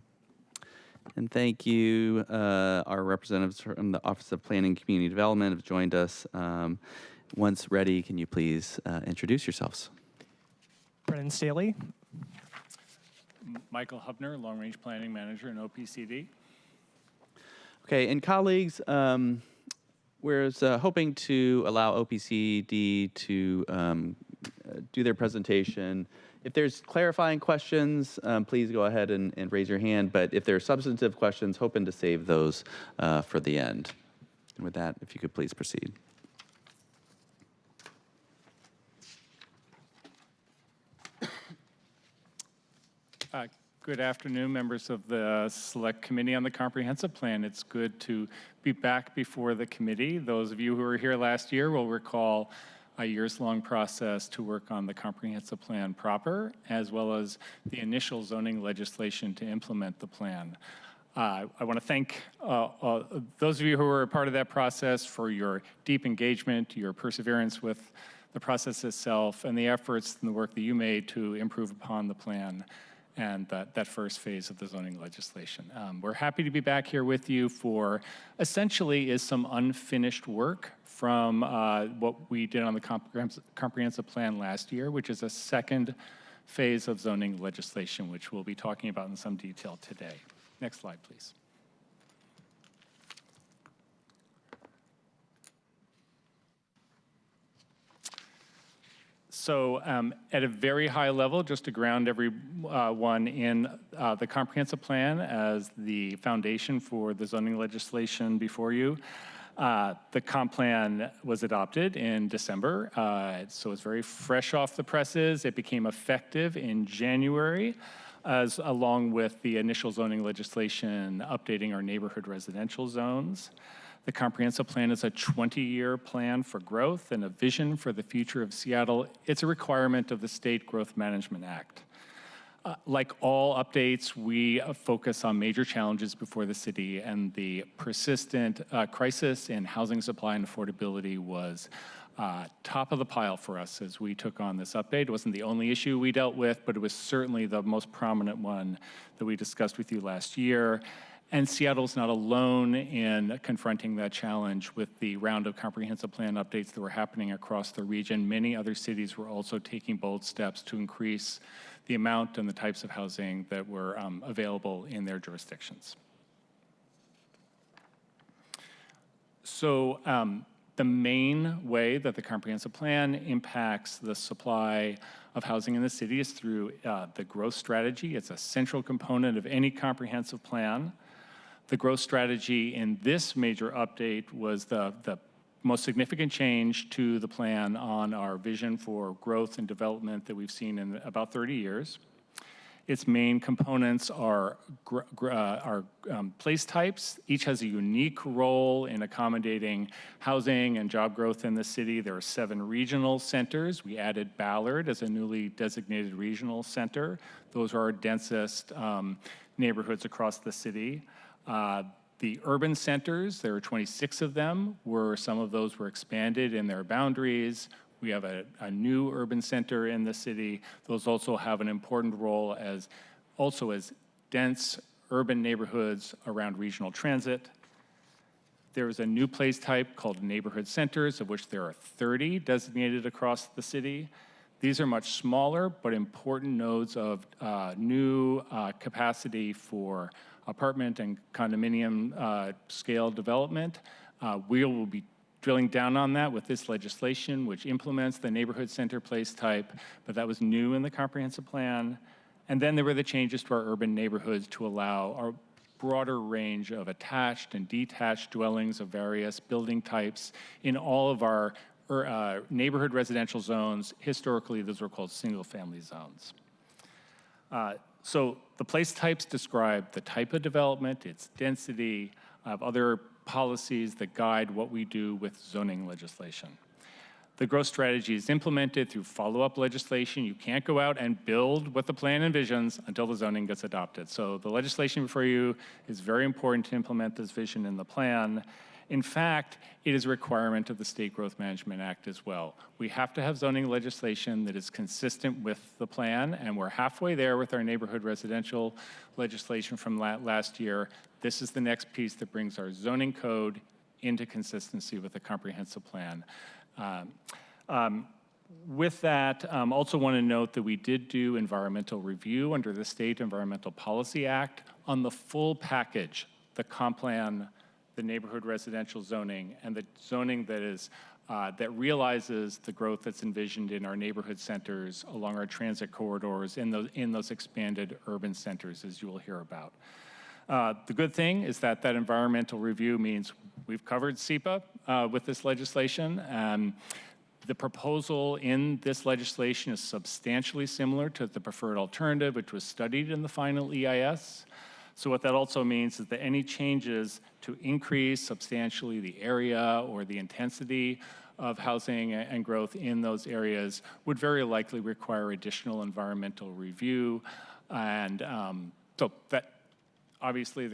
And thank you. Our representatives from the Office of Planning and Community Development have joined us. Once ready, can you please introduce yourselves? Brennan Staley. Michael Hubner, Long Range Planning Manager in OPCD. Okay, and colleagues, we're hoping to allow OPCD to do their presentation. If there's clarifying questions, please go ahead and raise your hand. But if there are substantive questions, hoping to save those for the end. And with that, if you could please proceed. Good afternoon, members of the Select Committee on the Comprehensive Plan. It's good to be back before the committee. Those of you who were here last year will recall a years-long process to work on the Comprehensive Plan proper, as well as the initial zoning legislation to implement the plan. I want to thank those of you who were a part of that process for your deep engagement, your perseverance with the process itself, and the efforts and the work that you made to improve upon the plan and that first phase of the zoning legislation. We're happy to be back here with you for essentially is some unfinished work from what we did on the comprehensive plan last year, which is a second phase of zoning legislation, which we'll be talking about in some detail today. Next slide, please. So at a very high level, just to ground everyone in the comprehensive plan as the foundation for the zoning legislation before you, the comp plan was adopted in December, so it's very fresh off the presses. It became effective in January, along with the initial zoning legislation updating our neighborhood residential zones. The comprehensive plan is a 20-year plan for growth and a vision for the future of Seattle. It's a requirement of the State Growth Management Act. Like all updates, we focus on major challenges before the city, and the persistent crisis in housing supply and affordability was top of the pile for us as we took on this update. It wasn't the only issue we dealt with, but it was certainly the most prominent one that we discussed with you last year. And Seattle's not alone in confronting that challenge with the round of comprehensive plan updates that were happening across the region. Many other cities were also taking bold steps to increase the amount and the types of housing that were available in their jurisdictions. So the main way that the comprehensive plan impacts the supply of housing in the city is through the growth strategy. It's a central component of any comprehensive plan. The growth strategy in this major update was the most significant change to the plan on our vision for growth and development that we've seen in about 30 years. Its main components are place types. Each has a unique role in accommodating housing and job growth in the city. There are 7 regional centers. We added Ballard as a newly designated regional center. Those are our densest neighborhoods across the city. The urban centers, there are 26 of them, some of those were expanded in their boundaries. We have a new urban center in the city. Those also have an important role as dense urban neighborhoods around regional transit. There is a new place type called neighborhood centers, of which there are 30 designated across the city. These are much smaller but important nodes of new capacity for apartment and condominium scale development. We will be drilling down on that with this legislation, which implements the neighborhood center place type, but that was new in the comprehensive plan. And then there were the changes to our urban neighborhoods to allow our broader range of attached and detached dwellings of various building types in all of our neighborhood residential zones. Historically, those were called single-family zones. So the place types describe the type of development, its density, of other policies that guide what we do with zoning legislation. The growth strategy is implemented through follow-up legislation. You can't go out and build what the plan envisions until the zoning gets adopted. So the legislation before you is very important to implement this vision in the plan. In fact, it is a requirement of the State Growth Management Act as well. We have to have zoning legislation that is consistent with the plan, and we're halfway there with our neighborhood residential legislation from last year. This is the next piece that brings our zoning code into consistency with the comprehensive plan. With that, also want to note that we did do environmental review under the State Environmental Policy Act on the full package, the comp plan, the neighborhood residential zoning, and the zoning that realizes the growth that's envisioned in our neighborhood centers along our transit corridors in those expanded urban centers, as you will hear about. The good thing is that environmental review means we've covered SEPA with this legislation. The proposal in this legislation is substantially similar to the preferred alternative, which was studied in the final EIS. So what that also means is that any changes to increase substantially the area or the intensity of housing and growth in those areas would very likely require additional environmental review. And so that obviously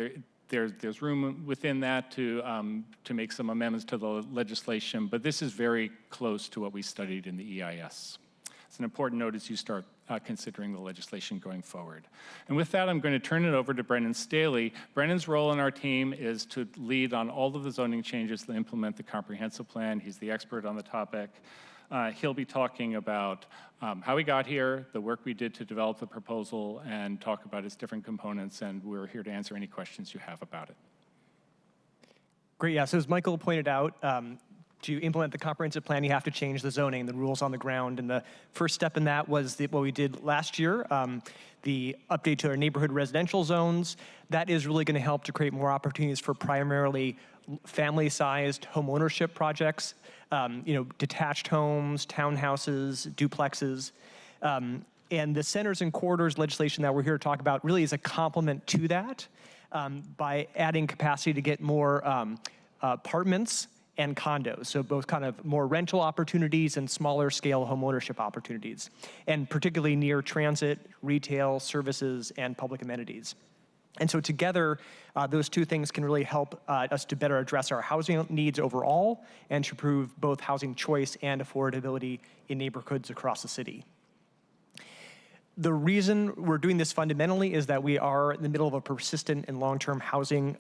there's room within that to make some amendments to the legislation, but this is very close to what we studied in the EIS. It's an important note as you start considering the legislation going forward. And with that, I'm going to turn it over to Brendan Staley. Brendan's role in our team is to lead on all of the zoning changes that implement the comprehensive plan. He's the expert on the topic. He'll be talking about how we got here, the work we did to develop the proposal, and talk about its different components, and we're here to answer any questions you have about it. Great, yeah, so as Michael pointed out, to implement the comprehensive plan, you have to change the zoning, the rules on the ground, and the first step in that was what we did last year, the update to our neighborhood residential zones. That is really going to help to create more opportunities for primarily family-sized home ownership projects, detached homes, townhouses, duplexes. And the centers and corridors legislation that we're here to talk about really is a complement to that by adding capacity to get more apartments and condos, so both kind of more rental opportunities and smaller scale home ownership opportunities, and particularly near transit, retail, services, and public amenities. And so together, those two things can really help us to better address our housing needs overall and to improve both housing choice and affordability in neighborhoods across the city. The reason we're doing this fundamentally is that we are in the middle of a persistent and long-term housing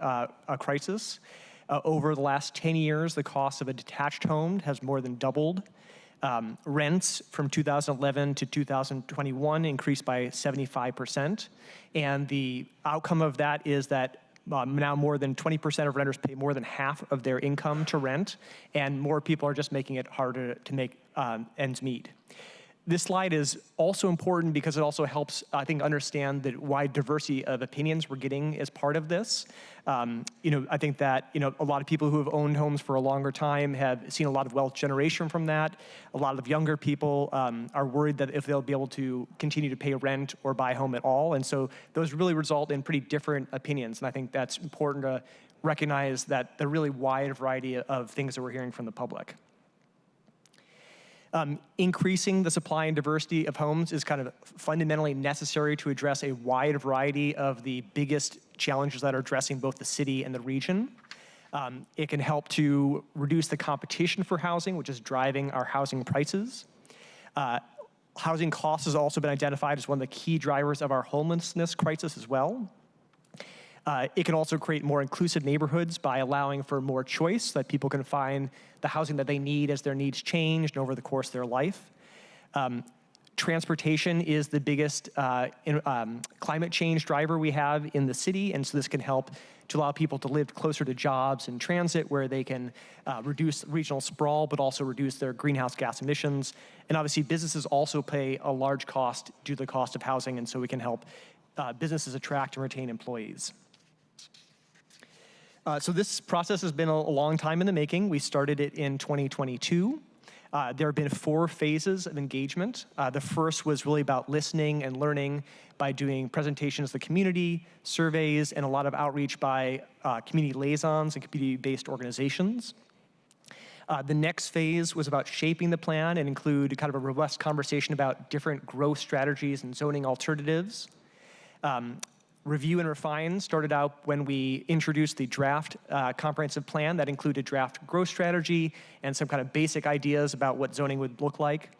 crisis. Over the last 10 years, the cost of a detached home has more than doubled. Rents from 2011 to 2021 increased by 75%. And the outcome of that is that now more than 20% of renters pay more than half of their income to rent, and more people are just making it harder to make ends meet. This slide is also important because it also helps, I think, understand the wide diversity of opinions we're getting as part of this. I think that a lot of people who have owned homes for a longer time have seen a lot of wealth generation from that. A lot of younger people are worried that if they'll be able to continue to pay rent or buy a home at all. And so those really result in pretty different opinions. And I think that's important to recognize that the really wide variety of things that we're hearing from the public. Increasing the supply and diversity of homes is kind of fundamentally necessary to address a wide variety of the biggest challenges that are addressing both the city and the region. It can help to reduce the competition for housing, which is driving our housing prices. Housing costs has also been identified as one of the key drivers of our homelessness crisis as well. It can also create more inclusive neighborhoods by allowing for more choice so that people can find the housing that they need as their needs change and over the course of their life. Transportation is the biggest climate change driver we have in the city, and so this can help to allow people to live closer to jobs and transit where they can reduce regional sprawl but also reduce their greenhouse gas emissions. And obviously businesses also pay a large cost due to the cost of housing, and so we can help businesses attract and retain employees. So this process has been a long time in the making. We started it in 2022. There have been 4 phases of engagement. The first was really about listening and learning by doing presentations to the community, surveys, and a lot of outreach by community liaisons and community-based organizations. The next phase was about shaping the plan and include kind of a robust conversation about different growth strategies and zoning alternatives. Review and refine started out when we introduced the draft comprehensive plan that included draft growth strategy and some kind of basic ideas about what zoning would look like.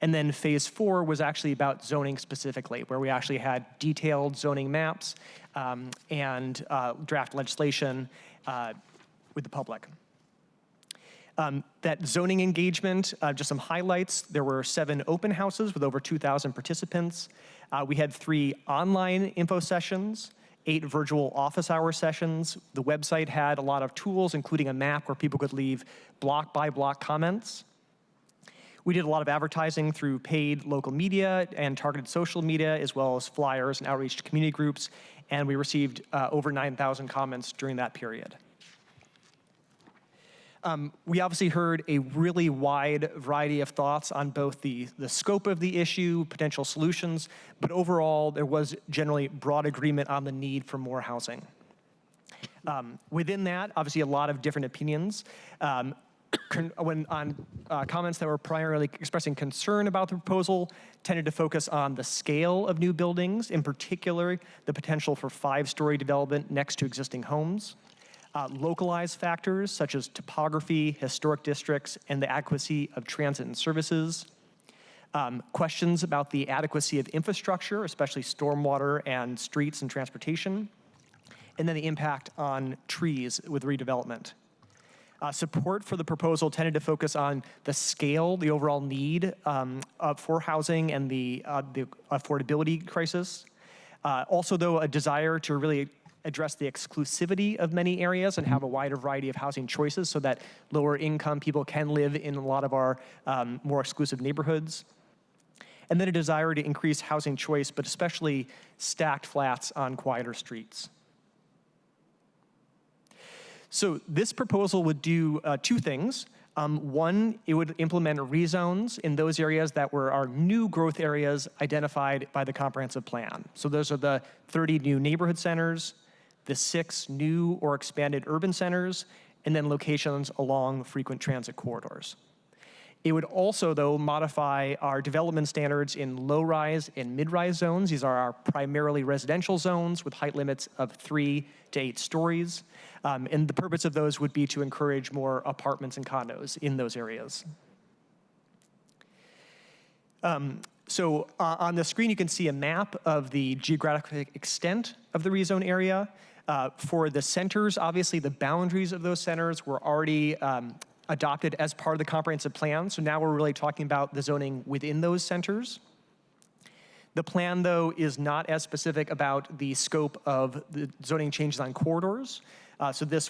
And then phase 4 was actually about zoning specifically, where we actually had detailed zoning maps and draft legislation with the public. That zoning engagement, just some highlights. There were 7 open houses with over 2,000 participants. We had 3 online info sessions, 8 virtual office hour sessions. The website had a lot of tools, including a map where people could leave block by block comments. We did a lot of advertising through paid local media and targeted social media, as well as flyers and outreach to community groups. And we received over 9,000 comments during that period. We obviously heard a really wide variety of thoughts on both the scope of the issue, potential solutions, but overall there was generally broad agreement on the need for more housing. Within that, obviously a lot of different opinions. comments that were primarily expressing concern about the proposal tended to focus on the scale of new buildings, in particular, the potential for 5-story development next to existing homes. Localized factors such as topography, historic districts, and the adequacy of transit and services. Questions about the adequacy of infrastructure, especially stormwater and streets and transportation. And then the impact on trees with redevelopment. Support for the proposal tended to focus on the scale, the overall need for housing and the affordability crisis. Also, though, a desire to really address the exclusivity of many areas and have a wider variety of housing choices so that lower income people can live in a lot of our more exclusive neighborhoods. And then a desire to increase housing choice, but especially stacked flats on quieter streets. So this proposal would do 2 things. One, it would implement rezones in those areas that were our new growth areas identified by the comprehensive plan. So those are the 30 new neighborhood centers, the 6 new or expanded urban centers, and then locations along frequent transit corridors. It would also, though, modify our development standards in low-rise and mid-rise zones. These are our primarily residential zones with height limits of 3 to 8 stories. And the purpose of those would be to encourage more apartments and condos in those areas. So on the screen, you can see a map of the geographic extent of the rezone area. For the centers, obviously, the boundaries of those centers were already adopted as part of the comprehensive plan. So now we're really talking about the zoning within those centers. The plan, though, is not as specific about the scope of the zoning changes on corridors. So this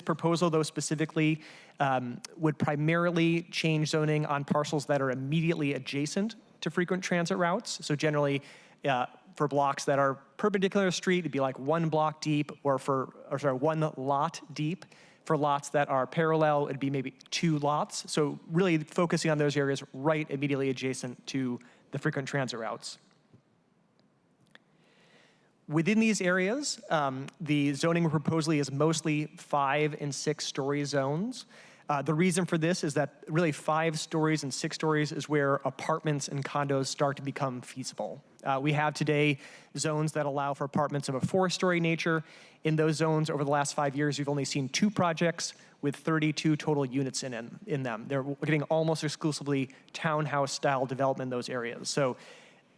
proposal, though, specifically would primarily change zoning on parcels that are immediately adjacent to frequent transit routes. So generally, for blocks that are perpendicular to the street, it'd be like 1 block deep, or 1 lot deep. For lots that are parallel, it'd be maybe 2 lots. So really focusing on those areas right immediately adjacent to the frequent transit routes. Within these areas, the zoning proposally is mostly 5 and 6 story zones. The reason for this is that really 5 stories and 6 stories is where apartments and condos start to become feasible. We have today zones that allow for apartments of a 4-story nature. In those zones, over the last 5 years, we've only seen 2 projects with 32 total units in them. They're getting almost exclusively townhouse-style development in those areas. So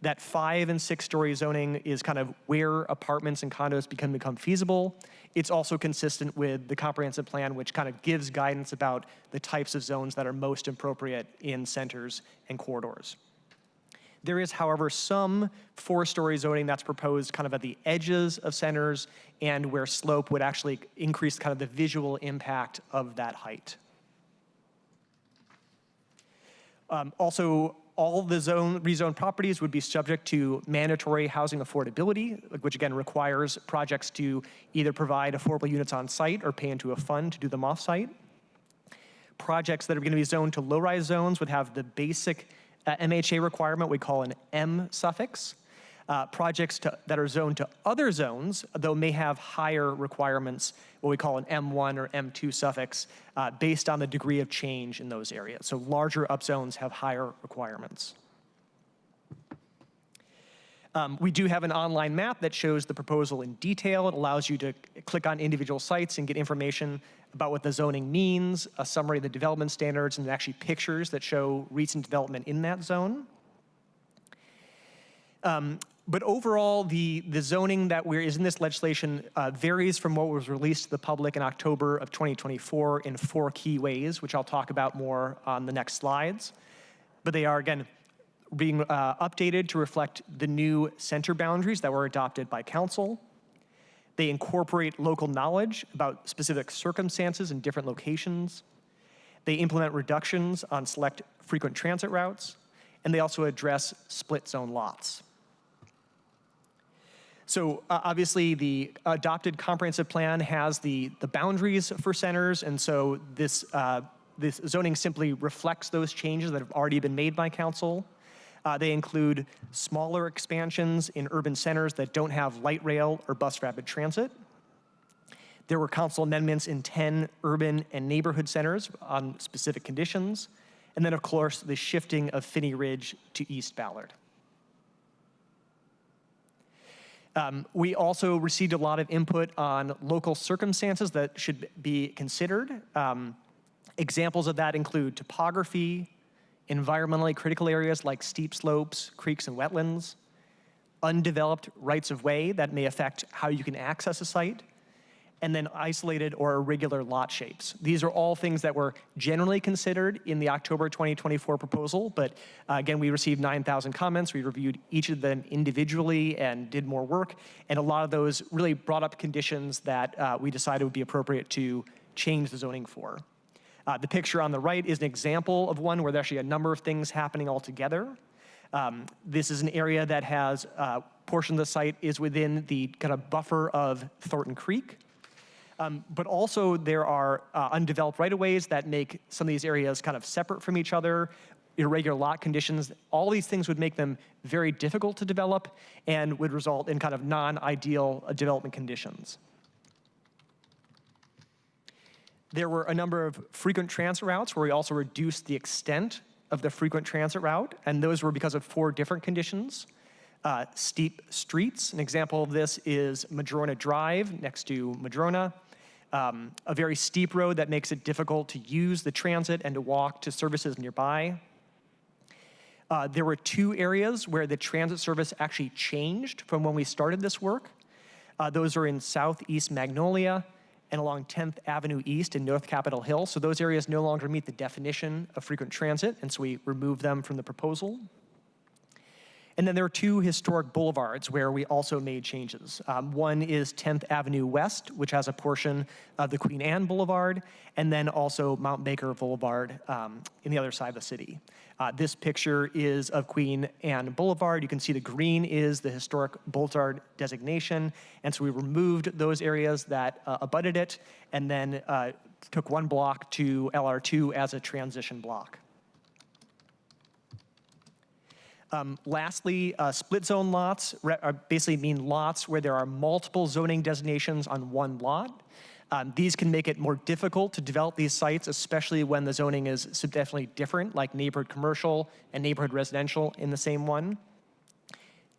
that 5 and 6 story zoning is kind of where apartments and condos become feasible. It's also consistent with the comprehensive plan, which kind of gives guidance about the types of zones that are most appropriate in centers and corridors. There is, however, some 4-story zoning that's proposed kind of at the edges of centers and where slope would actually increase kind of the visual impact of that height. Also, all the rezoned properties would be subject to mandatory housing affordability, which again requires projects to either provide affordable units on site or pay into a fund to do them off site. Projects that are going to be zoned to low-rise zones would have the basic MHA requirement we call an M suffix. Projects that are zoned to other zones, though, may have higher requirements, what we call an M1 or M2 suffix, based on the degree of change in those areas. So larger upzones have higher requirements. We do have an online map that shows the proposal in detail. It allows you to click on individual sites and get information about what the zoning means, a summary of the development standards, and actually pictures that show recent development in that zone. But overall, the zoning that is in this legislation varies from what was released to the public in October of 2024 in 4 key ways, which I'll talk about more on the next slides. But they are, again, being updated to reflect the new center boundaries that were adopted by council. They incorporate local knowledge about specific circumstances in different locations. They implement reductions on select frequent transit routes, and they also address split zone lots. So obviously the adopted comprehensive plan has the boundaries for centers, and so this zoning simply reflects those changes that have already been made by council. They include smaller expansions in urban centers that don't have light rail or bus rapid transit. There were council amendments in 10 urban and neighborhood centers on specific conditions. And then, of course, the shifting of Phinney Ridge to East Ballard. We also received a lot of input on local circumstances that should be considered. Examples of that include topography, environmentally critical areas like steep slopes, creeks, and wetlands, undeveloped rights-of-way that may affect how you can access a site, and then isolated or irregular lot shapes. These are all things that were generally considered in the October 2024 proposal, but again, we received 9,000 comments. We reviewed each of them individually and did more work, and a lot of those really brought up conditions that we decided would be appropriate to change the zoning for. The picture on the right is an example of one where there's actually a number of things happening all together. This is an area that has a portion of the site is within the kind of buffer of Thornton Creek. But also there are undeveloped right-of-ways that make some of these areas kind of separate from each other, irregular lot conditions. All these things would make them very difficult to develop and would result in kind of non-ideal development conditions. There were a number of frequent transit routes where we also reduced the extent of the frequent transit route, and those were because of 4 different conditions. Steep streets, an example of this is Madrona Drive next to Madrona. A very steep road that makes it difficult to use the transit and to walk to services nearby. There were 2 areas where the transit service actually changed from when we started this work. Those are in Southeast Magnolia and along 10th Avenue East in North Capitol Hill. So those areas no longer meet the definition of frequent transit, and so we removed them from the proposal. And then there are 2 historic boulevards where we also made changes. One is 10th Avenue West, which has a portion of the Queen Anne Boulevard, and then also Mount Baker Boulevard in the other side of the city. This picture is of Queen Anne Boulevard. You can see the green is the historic boulevard designation, and so we removed those areas that abutted it, and then took 1 block to LR2 as a transition block. Lastly, split zone lots basically mean lots where there are multiple zoning designations on 1 lot. These can make it more difficult to develop these sites, especially when the zoning is substantially different, like neighborhood commercial and neighborhood residential in the same one.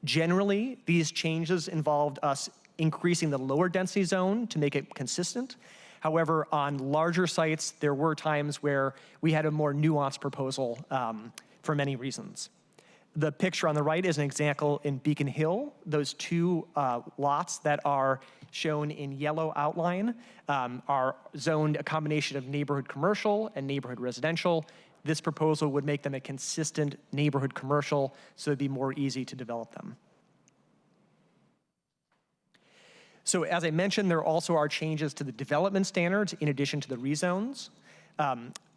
Generally, these changes involved us increasing the lower density zone to make it consistent. However, on larger sites, there were times where we had a more nuanced proposal for many reasons. The picture on the right is an example in Beacon Hill. Those 2 lots that are shown in yellow outline are zoned a combination of neighborhood commercial and neighborhood residential. This proposal would make them a consistent neighborhood commercial, so it'd be more easy to develop them. So as I mentioned, there also are changes to the development standards in addition to the rezones.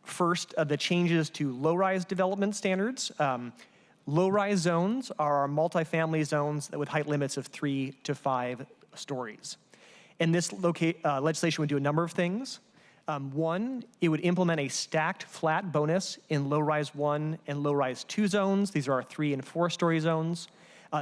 First, the changes to low-rise development standards. Low-rise zones are our multifamily zones with height limits of 3 to 5 stories. And this legislation would do a number of things. One, it would implement a stacked flat bonus in low-rise 1 and low-rise 2 zones. These are our 3 and 4-story zones,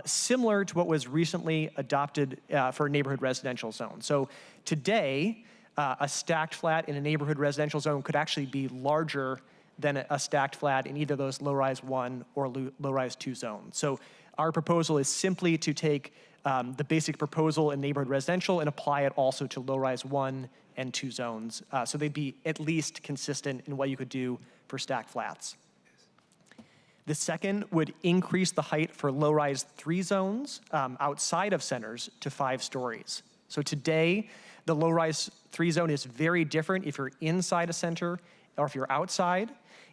similar to what was recently adopted for a neighborhood residential zone. So today, a stacked flat in a neighborhood residential zone could actually be larger than a stacked flat in either those low-rise 1 or low-rise 2 zones. So our proposal is simply to take the basic proposal in neighborhood residential and apply it also to low-rise 1 and 2 zones. So they'd be at least consistent in what you could do for stacked flats. The second would increase the height for low-rise 3 zones outside of centers to 5 stories. So today, the low-rise 3 zone is very different if you're inside a center or if you're outside.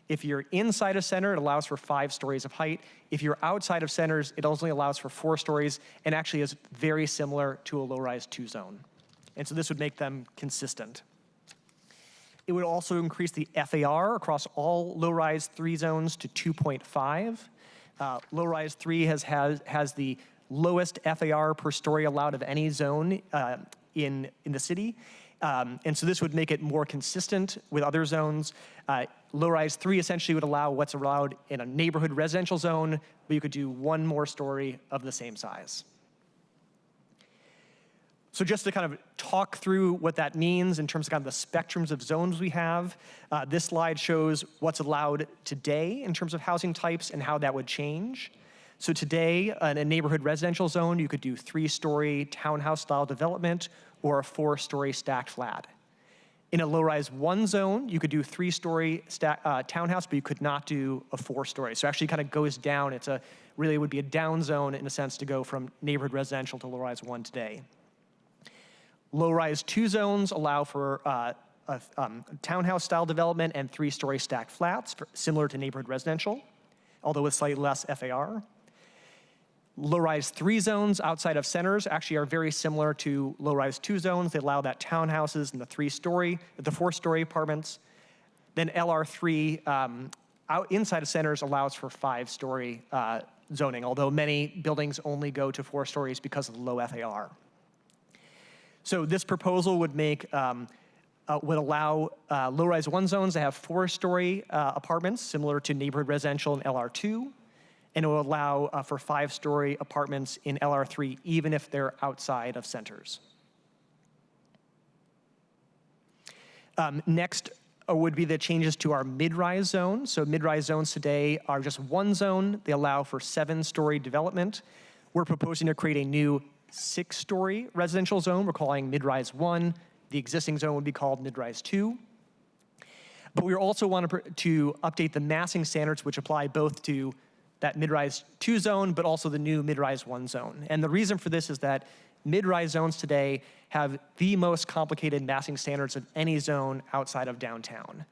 If you're inside a center, it allows for 5 stories of height. If you're outside of centers, it only allows for 4 stories and actually is very similar to a low-rise 2 zone. And so this would make them consistent. It would also increase the FAR across all low-rise 3 zones to 2.5. Low-rise 3 has the lowest FAR per story allowed of any zone in the city. And so this would make it more consistent with other zones. Low-rise 3 essentially would allow what's allowed in a neighborhood residential zone, but you could do 1 more story of the same size. So just to kind of talk through what that means in terms of kind of the spectrums of zones we have, this slide shows what's allowed today in terms of housing types and how that would change. So today, in a neighborhood residential zone, you could do 3-story townhouse style development or a 4-story stacked flat. In a low-rise 1 zone, you could do 3-story townhouse, but you could not do a 4-story. So it actually kind of goes down. It's really would be a down zone in a sense to go from neighborhood residential to low-rise 1 today. Low-rise 2 zones allow for townhouse style development and 3-story stacked flats, similar to neighborhood residential, although with slightly less FAR. Low-rise 3 zones outside of centers actually are very similar to low-rise 2 zones. They allow that townhouses and the 4-story apartments. Then LR3 inside of centers allows for 5-story zoning, although many buildings only go to 4 stories because of the low FAR. So this proposal would allow low-rise 1 zones to have 4-story apartments, similar to neighborhood residential in LR2. And it will allow for 5-story apartments in LR3, even if they're outside of centers. Next would be the changes to our mid-rise zones. So mid-rise zones today are just 1 zone. They allow for 7-story development. We're proposing to create a new 6-story residential zone. We're calling mid-rise 1. The existing zone would be called mid-rise 2. But we also want to update the massing standards, which apply both to that mid-rise 2 zone, but also the new mid-rise 1 zone. And the reason for this is that mid-rise zones today have the most complicated massing standards of any zone outside of downtown.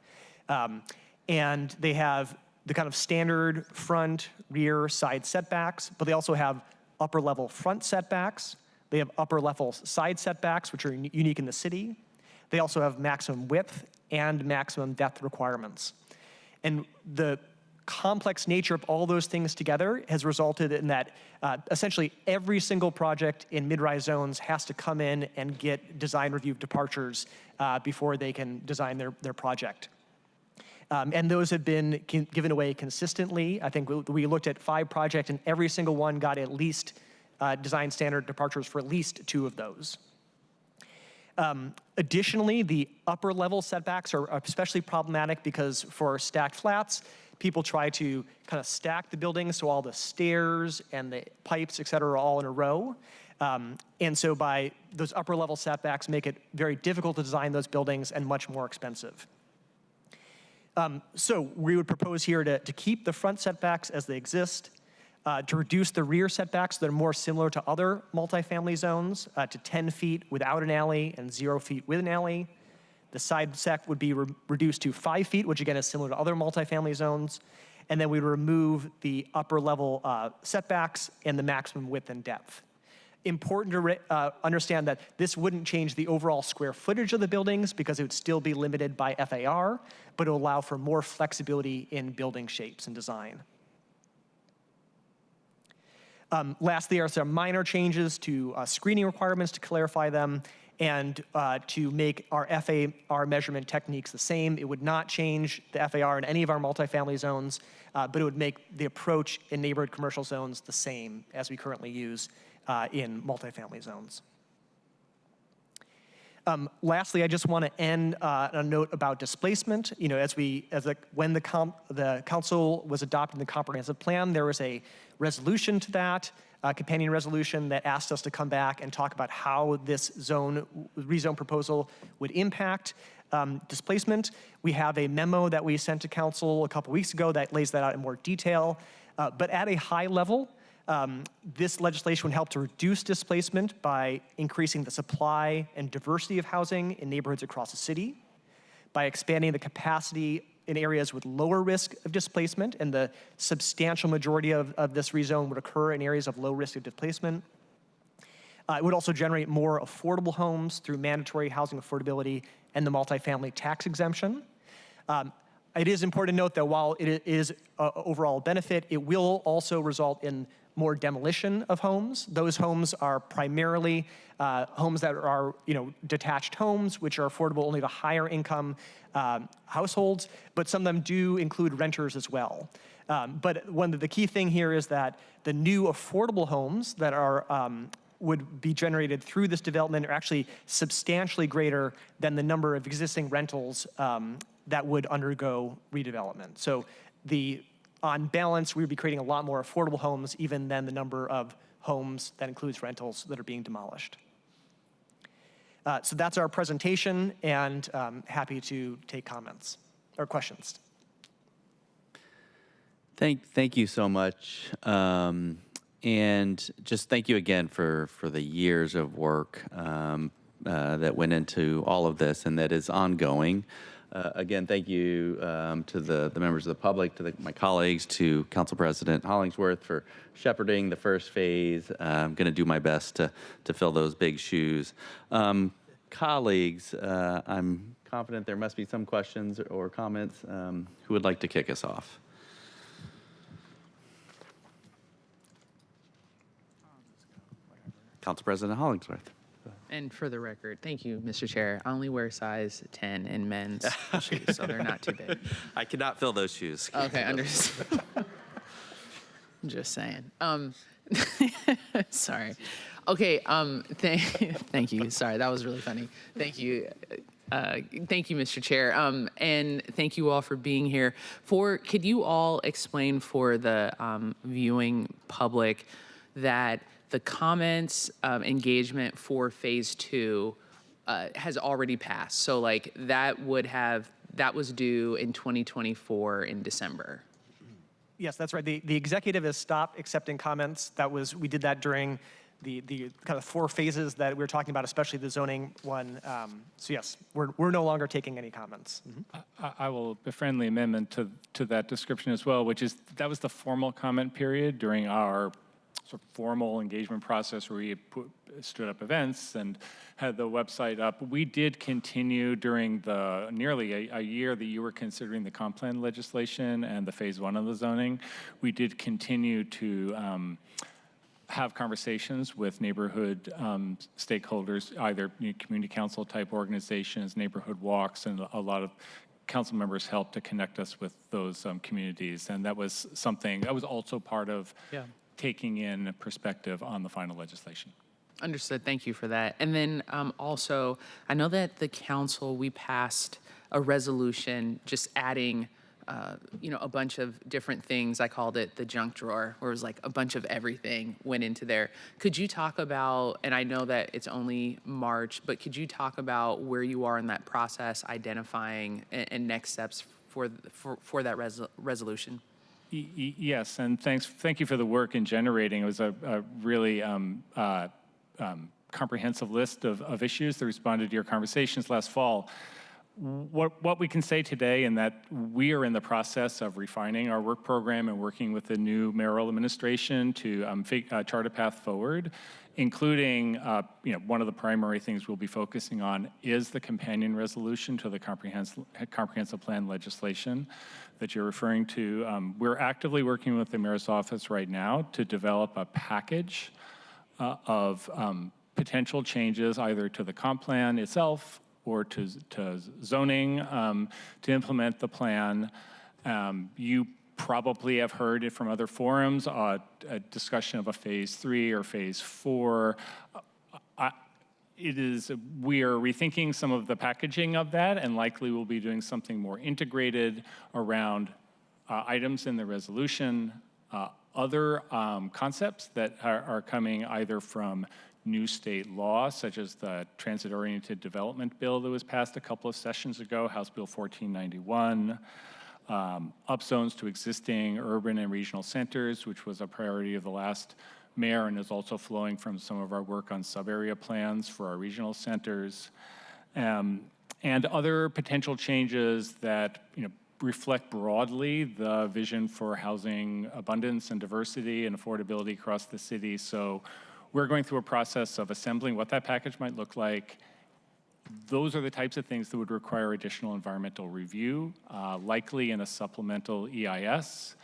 And they have the kind of standard front, rear, side setbacks, but they also have upper level front setbacks. They have upper level side setbacks, which are unique in the city. They also have maximum width and maximum depth requirements. And the complex nature of all those things together has resulted in that essentially every single project in mid-rise zones has to come in and get design review departures before they can design their project. And those have been given away consistently. I think we looked at 5 projects and every single one got at least design standard departures for at least 2 of those. Additionally, the upper level setbacks are especially problematic because for stacked flats, people try to kind of stack the buildings so all the stairs and the pipes, et cetera, are all in a row. And so by those upper level setbacks make it very difficult to design those buildings and much more expensive. So we would propose here to keep the front setbacks as they exist, to reduce the rear setbacks that are more similar to other multifamily zones to 10 feet without an alley and 0 feet with an alley. The side set would be reduced to 5 feet, which again is similar to other multifamily zones. And then we remove the upper level setbacks and the maximum width and depth. Important to understand that this wouldn't change the overall square footage of the buildings because it would still be limited by FAR, but it will allow for more flexibility in building shapes and design. Lastly, there are some minor changes to screening requirements to clarify them and to make our FAR measurement techniques the same. It would not change the FAR in any of our multifamily zones, but it would make the approach in neighborhood commercial zones the same as we currently use in multifamily zones. Lastly, I just want to end on a note about displacement. You know, when the council was adopting the comprehensive plan, there was a resolution to that, a companion resolution that asked us to come back and talk about how this rezone proposal would impact displacement. We have a memo that we sent to council a couple weeks ago that lays that out in more detail. But at a high level, this legislation would help to reduce displacement by increasing the supply and diversity of housing in neighborhoods across the city, by expanding the capacity in areas with lower risk of displacement, and the substantial majority of this rezone would occur in areas of low risk of displacement. It would also generate more affordable homes through mandatory housing affordability and the multifamily tax exemption. It is important to note that while it is an overall benefit, it will also result in more demolition of homes. Those homes are primarily homes that are, detached homes, which are affordable only to higher income households, but some of them do include renters as well. But the key thing here is that the new affordable homes that are would be generated through this development are actually substantially greater than the number of existing rentals that would undergo redevelopment. So on balance, we would be creating a lot more affordable homes even than the number of homes that includes rentals that are being demolished. So that's our presentation, and happy to take comments or questions. Thank you so much. And just thank you again for the years of work that went into all of this and that is ongoing. Again, thank you to the members of the public, to my colleagues, to Council President Hollingsworth for shepherding the first phase. I'm going to do my best to fill those big shoes. Colleagues, I'm confident there must be some questions or comments. Who would like to kick us off? Council President Hollingsworth. And for the record, thank you, Mr. Chair. I only wear size 10 in men's shoes, so they're not too big. I cannot fill those shoes. Okay, understood. I'm just saying. Sorry. Okay, thank you. Sorry, that was really funny. Thank you. Thank you, Mr. Chair, and thank you all for being here. Could you all explain for the viewing public that the comments engagement for phase 2 has already passed? So like that was due in 2024 in December. Yes, that's right. The executive has stopped accepting comments. We did that during the kind of 4 phases that we were talking about, especially the zoning one. So yes, we're no longer taking any comments. Mm-hmm. I will a friendly amendment to that description as well, which is that was the formal comment period during our sort of formal engagement process where we stood up events and had the website up. We did continue during the nearly a year that you were considering the comp plan legislation and the phase 1 of the zoning. We did continue to have conversations with neighborhood stakeholders, either community council type organizations, neighborhood walks, and a lot of council members helped to connect us with those communities. And that was something that was also part of taking in perspective on the final legislation. Understood. Thank you for that. And then also, I know that the council, we passed a resolution just adding a bunch of different things. I called it the junk drawer, where it was like a bunch of everything went into there. Could you talk about, and I know that it's only March, but could you talk about where you are in that process, identifying and next steps for that resolution? Yes, and thank you for the work in generating. It was a really comprehensive list of issues that responded to your conversations last fall. What we can say today, in that we are in the process of refining our work program and working with the new mayoral administration to chart a path forward, including one of the primary things we'll be focusing on is the companion resolution to the comprehensive plan legislation that you're referring to. We're actively working with the mayor's office right now to develop a package of potential changes either to the comp plan itself or to zoning to implement the plan. You probably have heard it from other forums, a discussion of a phase 3 or phase 4. We are rethinking some of the packaging of that, and likely we'll be doing something more integrated around items in the resolution, other concepts that are coming either from new state law, such as the transit-oriented development bill that was passed a couple of sessions ago, House Bill 1491, upzones to existing urban and regional centers, which was a priority of the last mayor and is also flowing from some of our work on sub-area plans for our regional centers, and other potential changes that reflect broadly the vision for housing abundance and diversity and affordability across the city. So we're going through a process of assembling what that package might look like. Those are the types of things that would require additional environmental review, likely in a supplemental EIS,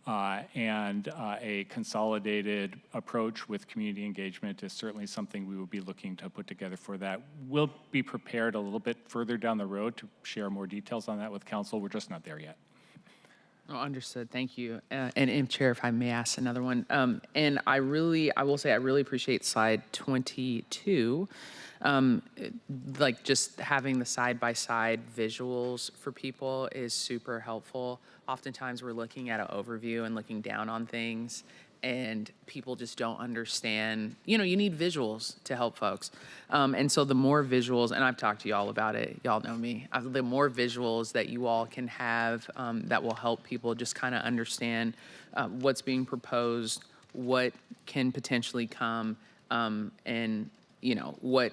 and a consolidated approach with community engagement is certainly something we will be looking to put together for that. We'll be prepared a little bit further down the road to share more details on that with council. We're just not there yet. Oh, understood. Thank you. And Chair, if I may ask another one. And I will say I really appreciate slide 22. Like just having the side-by-side visuals for people is super helpful. Oftentimes we're looking at an overview and looking down on things, and people just don't understand. You know, you need visuals to help folks. And so the more visuals, and I've talked to y'all about it, y'all know me, the more visuals that you all can have that will help people just kind of understand what's being proposed, what can potentially come, and, you know, what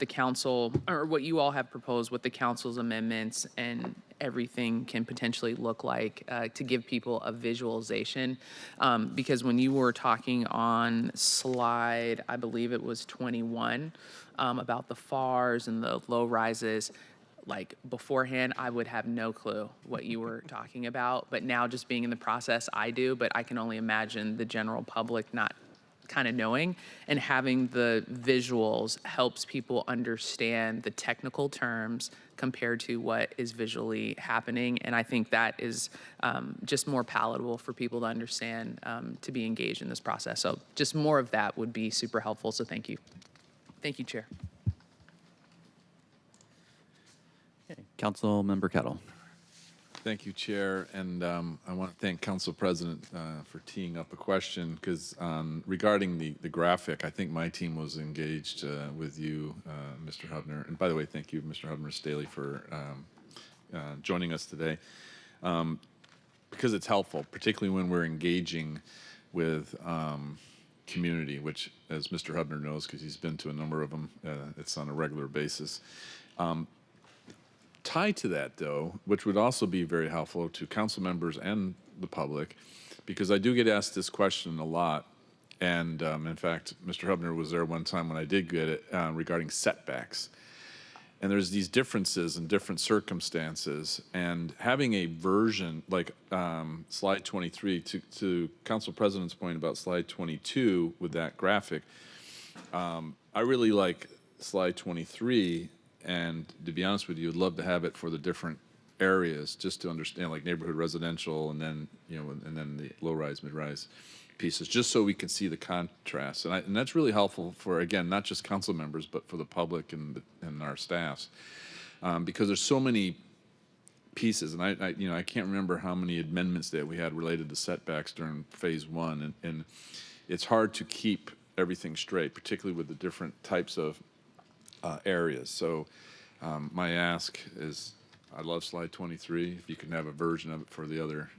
the council, or what you all have proposed, what the council's amendments and everything can potentially look like to give people a visualization. Because when you were talking on slide, I believe it was 21, about the FARs and the low rises, like beforehand, I would have no clue what you were talking about. But now just being in the process, I do, but I can only imagine the general public not kind of knowing, and having the visuals helps people understand the technical terms compared to what is visually happening. And I think that is just more palatable for people to understand to be engaged in this process. So just more of that would be super helpful. So thank you. Thank you, Chair. Okay. Councilmember Kettle. Thank you, Chair, and I want to thank Council President for teeing up a question, because regarding the graphic, I think my team was engaged with you, Mr. Hubner, and by the way, thank you, Mr. Hubner Staley, for joining us today, because it's helpful, particularly when we're engaging with community, which, as Mr. Hubner knows, because he's been to a number of them, it's on a regular basis. Tied to that, though, which would also be very helpful to council members and the public, because I do get asked this question a lot, and in fact, Mr. Hubner was there one time when I did get it regarding setbacks. And there's these differences in different circumstances, and having a version like slide 23, to Council President's point about slide 22 with that graphic, I really like slide 23. And to be honest with you, I'd love to have it for the different areas, just to understand, like neighborhood residential, and then, you know, and then the low-rise, mid-rise pieces, just so we can see the contrast. And that's really helpful for, again, not just council members, but for the public and our staffs, because there's so many pieces. And I can't remember how many amendments that we had related to setbacks during phase one, and it's hard to keep everything straight, particularly with the different types of areas. So my ask is, I love slide 23. If you can have a version of it for the other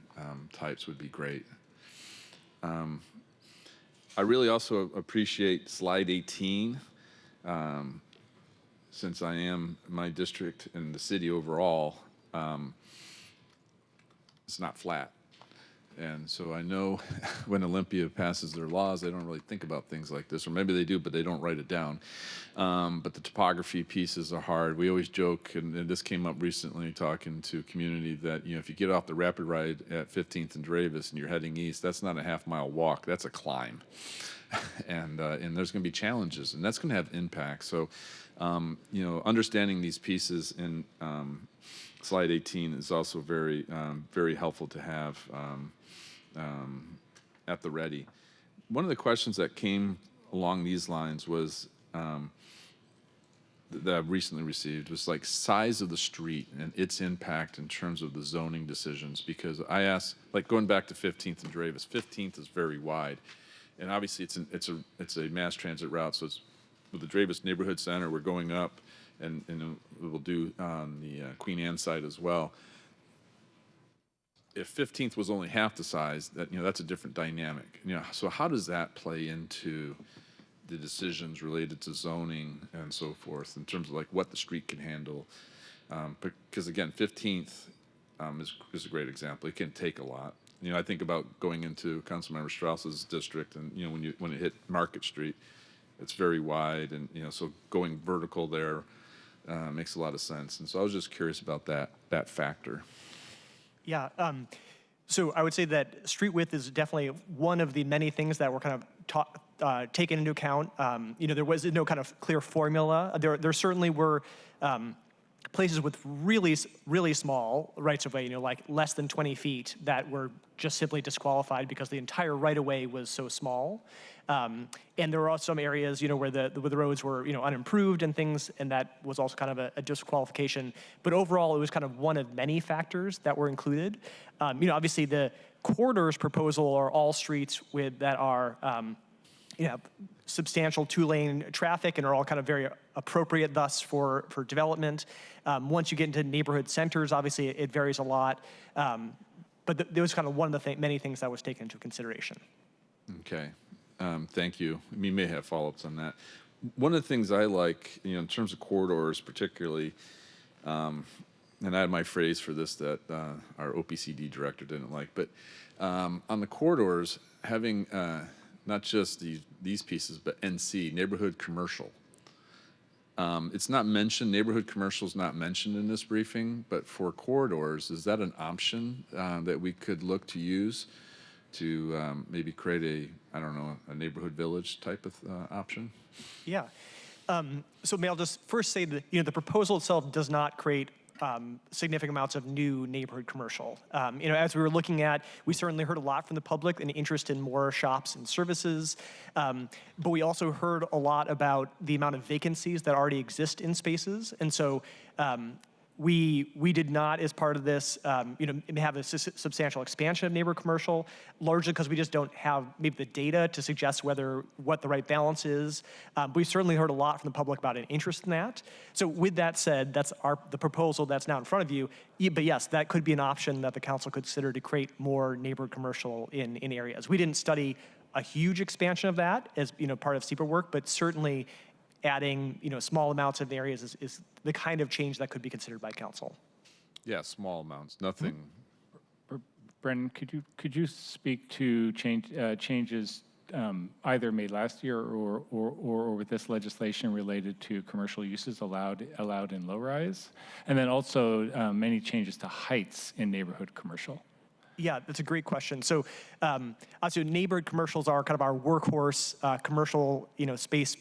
types would be great. I really also appreciate slide 18, since I am my district and the city overall, it's not flat. And so I know when Olympia passes their laws, they don't really think about things like this, or maybe they do, but they don't write it down. But the topography pieces are hard. We always joke, and this came up recently talking to community, that, you know, if you get off the rapid ride at 15th and Dravis and you're heading east, that's not a half-mile walk, that's a climb. And there's going to be challenges, and that's going to have impact. So, you know, understanding these pieces in slide 18 is also very, very helpful to have at the ready. One of the questions that came along these lines was that I've recently received was like size of the street and its impact in terms of the zoning decisions. Because I asked, like going back to 15th and Dravis, 15th is very wide, and obviously it's a mass transit route. So it's with the Dravis Neighborhood Center, we're going up, and we will do on the Queen Anne side as well. If 15th was only half the size, that's a different dynamic. So how does that play into the decisions related to zoning and so forth, in terms of like what the street can handle? Because again, 15th is a great example. It can take a lot. I think about going into Councilmember Strauss's district, and when it hit Market Street, it's very wide, and so going vertical there makes a lot of sense. And so I was just curious about that factor. Yeah, so I would say that street width is definitely one of the many things that were kind of taken into account. There was no kind of clear formula. There certainly were places with really small rights of way, like less than 20 feet, that were just simply disqualified because the entire right of way was so small. And there were also some areas, where the roads were, unimproved and things, and that was also kind of a disqualification. But overall, it was kind of one of many factors that were included. Obviously the corridors proposal are all streets that are, substantial two-lane traffic and are all kind of very appropriate thus for development. Once you get into neighborhood centers, obviously it varies a lot. But there was kind of one of the many things that was taken into consideration. Okay, thank you. We may have follow-ups on that. One of the things I like, in terms of corridors particularly, and I had my phrase for this that our OPCD director didn't like, but on the corridors, having not just these pieces, but NC, neighborhood commercial. It's not mentioned, neighborhood commercial is not mentioned in this briefing, but for corridors, is that an option that we could look to use to maybe create a neighborhood village type of option? Yeah. So I'll just first say that, the proposal itself does not create significant amounts of new neighborhood commercial. As we were looking at, we certainly heard a lot from the public and interest in more shops and services, but we also heard a lot about the amount of vacancies that already exist in spaces. And so we did not, as part of this, have a substantial expansion of neighborhood commercial, largely because we just don't have maybe the data to suggest what the right balance is. We certainly heard a lot from the public about an interest in that. So with that said, that's the proposal that's now in front of you. But yes, that could be an option that the council could consider to create more neighborhood commercial in areas. We didn't study a huge expansion of that as part of steeper work, but certainly adding small amounts of areas is the kind of change that could be considered by council. Yeah, small amounts, nothing. Brendan, could you speak to changes either made last year or with this legislation related to commercial uses allowed in low-rise, and then also many changes to heights in neighborhood commercial? Yeah, that's a great question. So, neighborhood commercials are kind of our workhorse commercial, space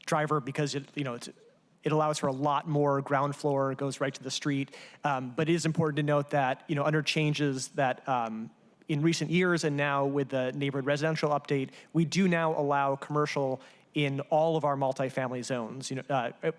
driver, because it allows for a lot more ground floor, goes right to the street. But it is important to note that under changes that in recent years and now with the neighborhood residential update, we do now allow commercial in all of our multifamily zones,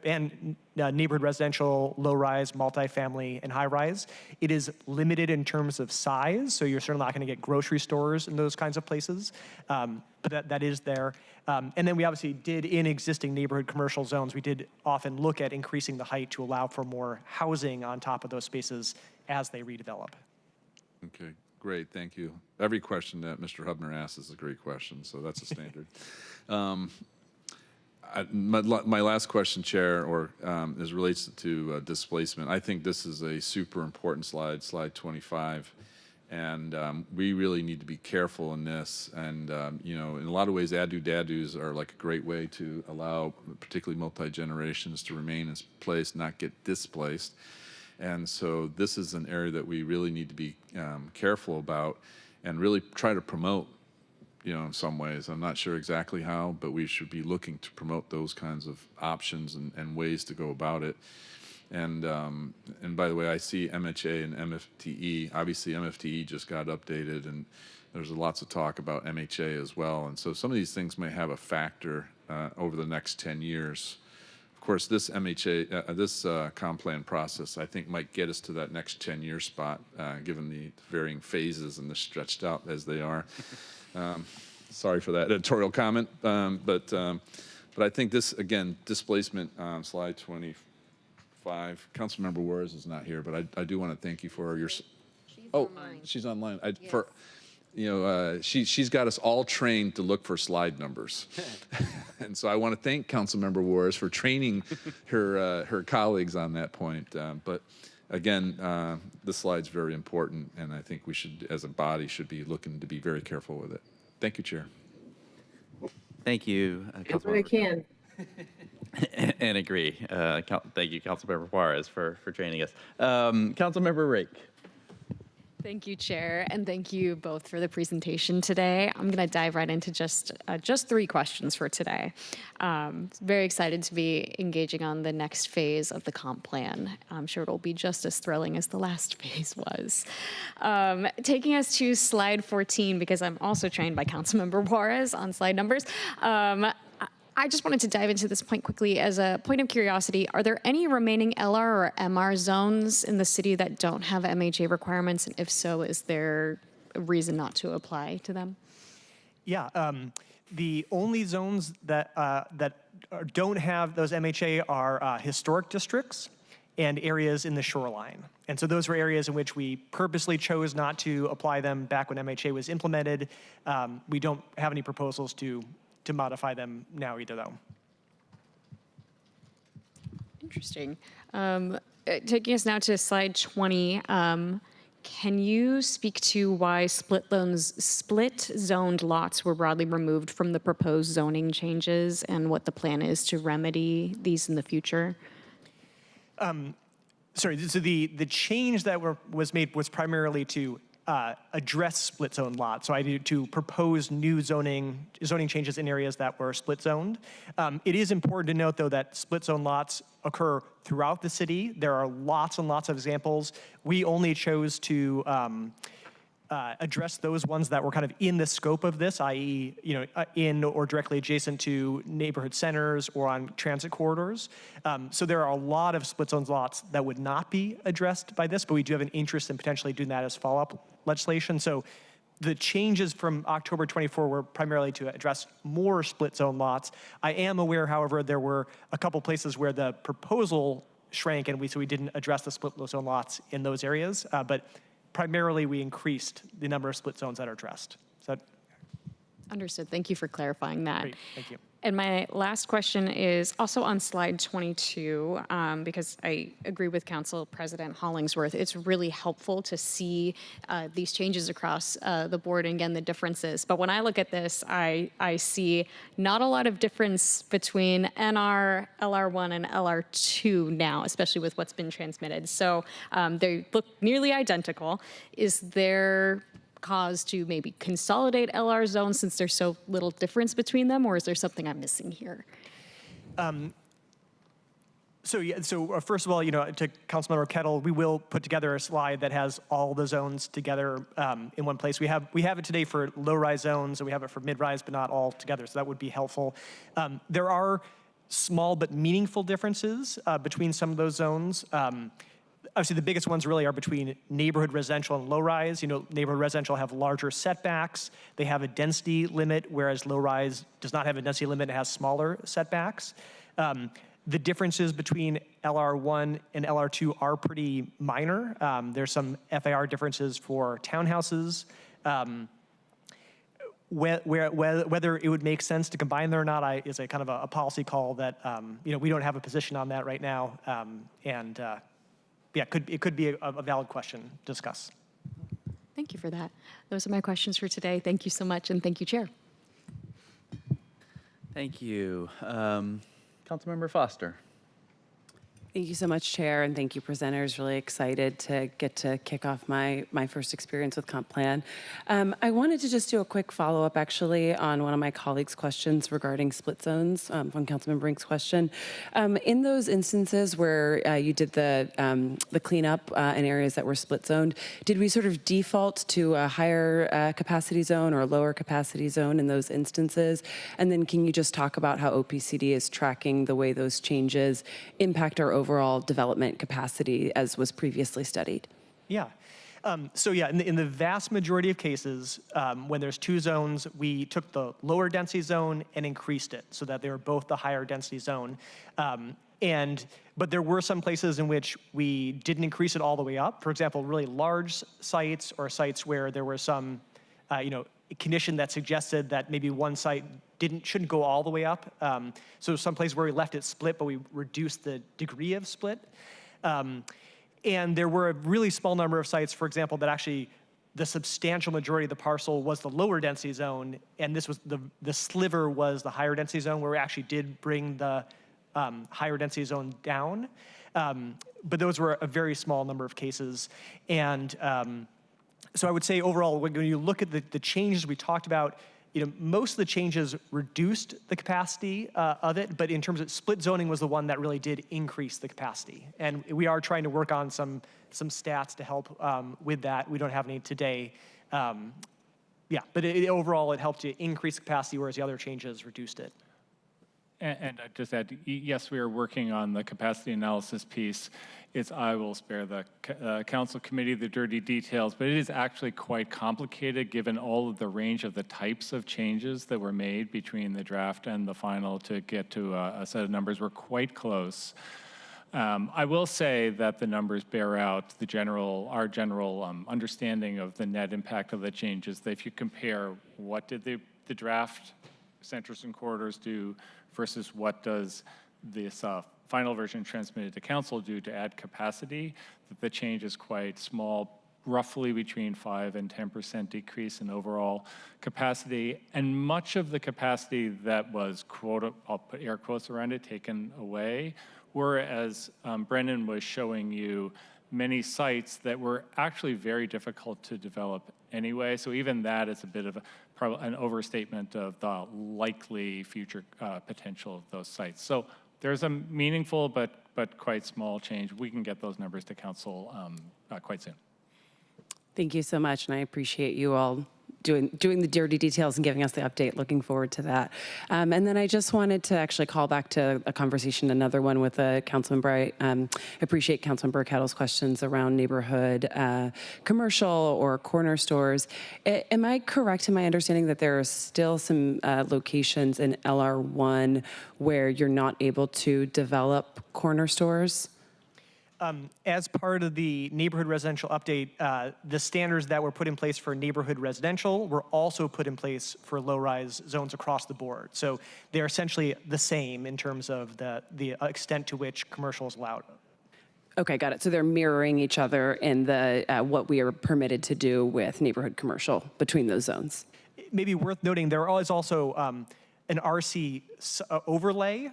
and neighborhood residential, low-rise, multifamily, and high-rise. It is limited in terms of size, so you're certainly not going to get grocery stores in those kinds of places, but that is there. And then we obviously did, in existing neighborhood commercial zones, we did often look at increasing the height to allow for more housing on top of those spaces as they redevelop. Okay, great, thank you. Every question that Mr. Hubner asks is a great question, so that's a standard. My last question, Chair, is relates to displacement. I think this is a super important slide 25, and we really need to be careful in this. And in a lot of ways, addo-daddus are like a great way to allow, particularly multi-generations, to remain in place, not get displaced. And so this is an area that we really need to be careful about and really try to promote. In some ways, I'm not sure exactly how, but we should be looking to promote those kinds of options and ways to go about it. And by the way, I see MHA and MFTE. Obviously, MFTE just got updated, and there's lots of talk about MHA as well. And so some of these things may have a factor over the next 10 years. Of course, this MHA, this comp plan process, I think might get us to that next 10-year spot, given the varying phases and the stretched out as they are. Sorry for that editorial comment, but I think this, again, displacement, slide 25. Councilmember Juarez is not here, but I do want to thank you for your. She's online. Yes. She's got us all trained to look for slide numbers, and so I want to thank Councilmember Juarez for training her colleagues on that point. But again, this slide's very important, and I think we should, as a body, should be looking to be very careful with it. Thank you, Chair. Thank you, I can. And agree. Thank you, Councilmember Juarez, for training us. Councilmember Rake. Thank you, Chair, and thank you both for the presentation today. I'm going to dive right into just 3 questions for today. Very excited to be engaging on the next phase of the comp plan. I'm sure it'll be just as thrilling as the last phase was. Taking us to slide 14, because I'm also trained by Councilmember Juarez on slide numbers. I just wanted to dive into this point quickly as a point of curiosity. Are there any remaining LR or MR zones in the city that don't have MHA requirements? And if so, is there a reason not to apply to them? Yeah, the only zones that don't have those MHA are historic districts and areas in the shoreline. And so those were areas in which we purposely chose not to apply them back when MHA was implemented. We don't have any proposals to modify them now either, though. Interesting. Taking us now to slide 20, can you speak to why split-zoned lots were broadly removed from the proposed zoning changes and what the plan is to remedy these in the future? Sorry, so the change that was made was primarily to address split zone lots. So I needed to propose new zoning changes in areas that were split zoned. It is important to note, though, that split zone lots occur throughout the city. There are lots and lots of examples. We only chose to address those ones that were kind of in the scope of this, i.e., in or directly adjacent to neighborhood centers or on transit corridors. So there are a lot of split zone lots that would not be addressed by this, but we do have an interest in potentially doing that as follow-up legislation. So the changes from October 24 were primarily to address more split zone lots. I am aware, however, there were a couple places where the proposal shrank, and so we didn't address the split zone lots in those areas. But primarily, we increased the number of split zones that are addressed. So, Understood. Thank you for clarifying that. Great. Thank you. And my last question is also on slide 22, because I agree with Council President Hollingsworth. It's really helpful to see these changes across the board and, again, the differences. But when I look at this, I see not a lot of difference between NR, LR1, and LR2 now, especially with what's been transmitted. So they look nearly identical. Is there cause to maybe consolidate LR zones since there's so little difference between them, or is there something I'm missing here? So first of all, to Councilmember Kettle, we will put together a slide that has all the zones together in one place. We have it today for low-rise zones, and we have it for mid-rise, but not all together. So that would be helpful. There are small but meaningful differences between some of those zones. Obviously, the biggest ones really are between neighborhood residential and low-rise. Neighborhood residential have larger setbacks. They have a density limit, whereas low-rise does not have a density limit. It has smaller setbacks. The differences between LR1 and LR2 are pretty minor. There's some FAR differences for townhouses. Whether it would make sense to combine them or not is a kind of a policy call that we don't have a position on that right now. Yeah, it could be a valid question to discuss. Thank you for that. Those are my questions for today. Thank you so much, and thank you, Chair. Thank you. Councilmember Foster. Thank you so much, Chair, and thank you, presenters. Really excited to get to kick off my first experience with Comp Plan. I wanted to just do a quick follow-up, actually, on one of my colleagues' questions regarding split zones from Councilman Brink's question. In those instances where you did the cleanup in areas that were split zoned, did we sort of default to a higher capacity zone or a lower capacity zone in those instances? And then can you just talk about how OPCD is tracking the way those changes impact our overall development capacity as was previously studied? Yeah. In the vast majority of cases, when there's two zones, we took the lower density zone and increased it so that they were both the higher density zone. But there were some places in which we didn't increase it all the way up. For example, really large sites or sites where there was some, condition that suggested that maybe one site shouldn't go all the way up. So some places where we left it split, but we reduced the degree of split. And there were a really small number of sites, for example, that actually the substantial majority of the parcel was the lower density zone, and this was the sliver was the higher density zone, where we actually did bring the higher density zone down. But those were a very small number of cases. And So I would say overall, when you look at the changes we talked about, most of the changes reduced the capacity of it, but in terms of split zoning was the one that really did increase the capacity. And we are trying to work on some stats to help with that. We don't have any today. Yeah, but overall it helped to increase capacity, whereas the other changes reduced it. And I'd just add, yes, we are working on the capacity analysis piece. I will spare the council committee the dirty details, but it is actually quite complicated given all of the range of the types of changes that were made between the draft and the final to get to a set of numbers. We're quite close. I will say that the numbers bear out our general understanding of the net impact of the changes. That if you compare what did the draft centers and corridors do versus what does this final version transmitted to council do to add capacity, that the change is quite small, roughly between 5 and 10% decrease in overall capacity. And much of the capacity that was, quote, I'll put air quotes around it, taken away, were, as Brennan was showing you, many sites that were actually very difficult to develop anyway. So even that is a bit of an overstatement of the likely future potential of those sites. So there's a meaningful but quite small change. We can get those numbers to council quite soon. Thank you so much, and I appreciate you all doing the dirty details and giving us the update. Looking forward to that. And then I just wanted to actually call back to a conversation, another one with a council member. I appreciate Councilmember Kettle's questions around neighborhood commercial or corner stores. Am I correct in my understanding that there are still some locations in LR1 where you're not able to develop corner stores? As part of the neighborhood residential update, the standards that were put in place for neighborhood residential were also put in place for low-rise zones across the board. So they're essentially the same in terms of the extent to which commercial is allowed. Okay, got it. So they're mirroring each other in the what we are permitted to do with neighborhood commercial between those zones. It may be worth noting there is also an RC overlay,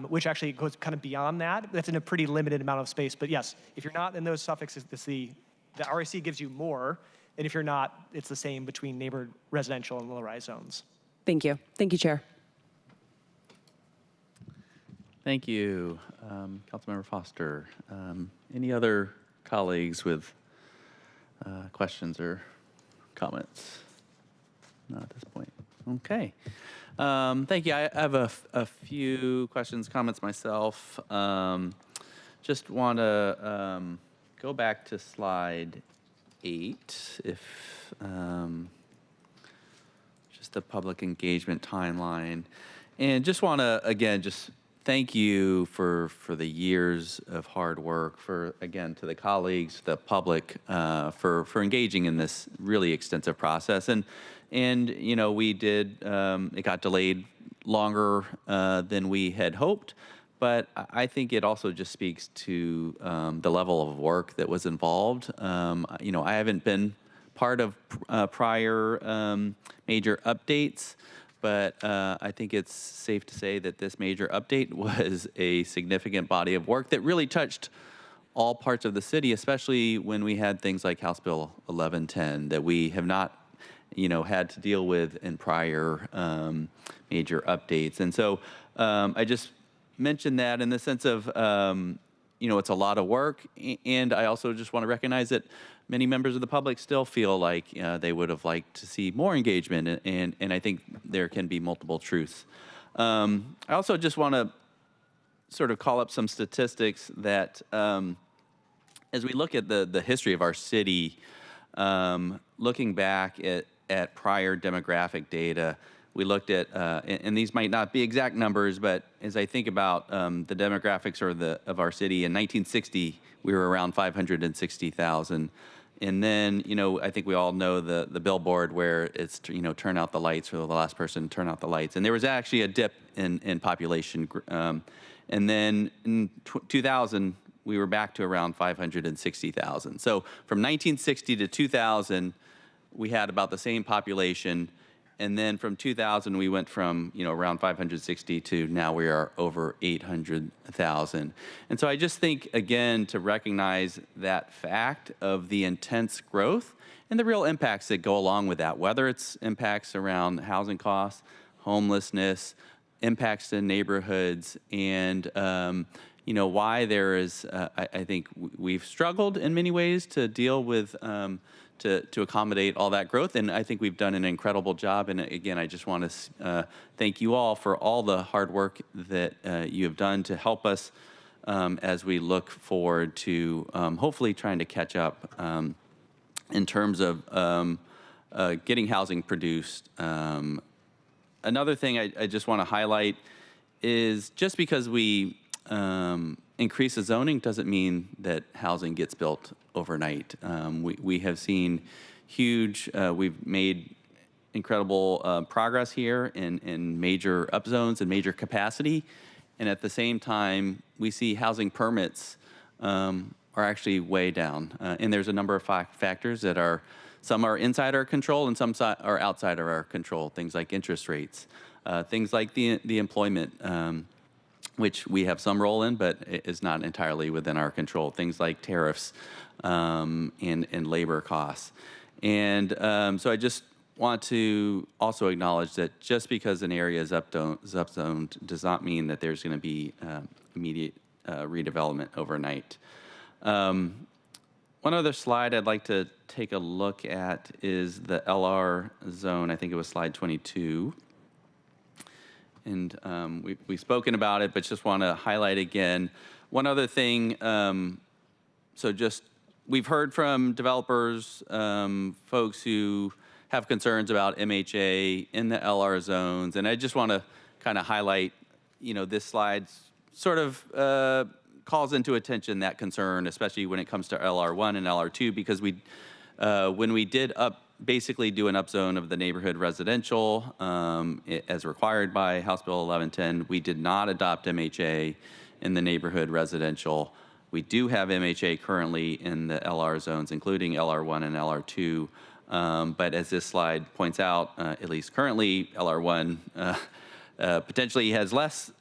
which actually goes kind of beyond that. That's in a pretty limited amount of space. But yes, if you're not in those suffixes, the RC gives you more. And if you're not, it's the same between neighborhood residential and low-rise zones. Thank you. Thank you, Chair. Thank you, Councilmember Foster. Any other colleagues with questions or comments? Not at this point. Okay. Thank you. I have a few questions, comments myself. Just want to go back to slide 8, if just the public engagement timeline, and just want to again just thank you for the years of hard work, to the colleagues, the public, for engaging in this really extensive process. And we did, it got delayed longer than we had hoped, but I think it also just speaks to the level of work that was involved. I haven't been part of prior major updates, but I think it's safe to say that this major update was a significant body of work that really touched all parts of the city, especially when we had things like House Bill 1110 that we have not had to deal with in prior major updates. And so I just mentioned that in the sense of, it's a lot of work. And I also just want to recognize that many members of the public still feel like they would have liked to see more engagement. And I think there can be multiple truths. I also just want to sort of call up some statistics that as we look at the history of our city, looking back at prior demographic data, we looked at, and these might not be exact numbers, but as I think about the demographics of our city, in 1960, we were around 560,000. And then, I think we all know the billboard where it's, turn out the lights, or the last person to turn out the lights. And there was actually a dip in population. And then in 2000, we were back to around 560,000. So from 1960 to 2000, we had about the same population. And then from 2000, we went from around 560 to now we are over 800,000. And so I just think, again, to recognize that fact of the intense growth and the real impacts that go along with that, whether it's impacts around housing costs, homelessness, impacts to neighborhoods, and why there is, I think we've struggled in many ways to deal with, to accommodate all that growth, and I think we've done an incredible job. And again, I just want to thank you all for all the hard work that you have done to help us as we look forward to hopefully trying to catch up in terms of getting housing produced. Another thing I just want to highlight is just because we increase the zoning doesn't mean that housing gets built overnight. We have seen huge, we've made incredible progress here in major upzones and major capacity. And at the same time, we see housing permits are actually way down. And there's a number of factors that are, some are inside our control and some are outside of our control. Things like interest rates, things like the employment, which we have some role in, but is not entirely within our control. Things like tariffs and labor costs. And so I just want to also acknowledge that just because an area is upzoned does not mean that there's going to be immediate redevelopment overnight. One other slide I'd like to take a look at is the LR zone. I think it was slide 22. And we've spoken about it, but just want to highlight again. One other thing, so just we've heard from developers, folks who have concerns about MHA in the LR zones, and I just want to kind of highlight, this slide sort of calls into attention that concern, especially when it comes to LR1 and LR2, because when we did basically do an upzone of the neighborhood residential as required by House Bill 1110. We did not adopt MHA in the neighborhood residential. We do have MHA currently in the LR zones, including LR1 and LR2. But as this slide points out, at least currently, LR1 potentially has less,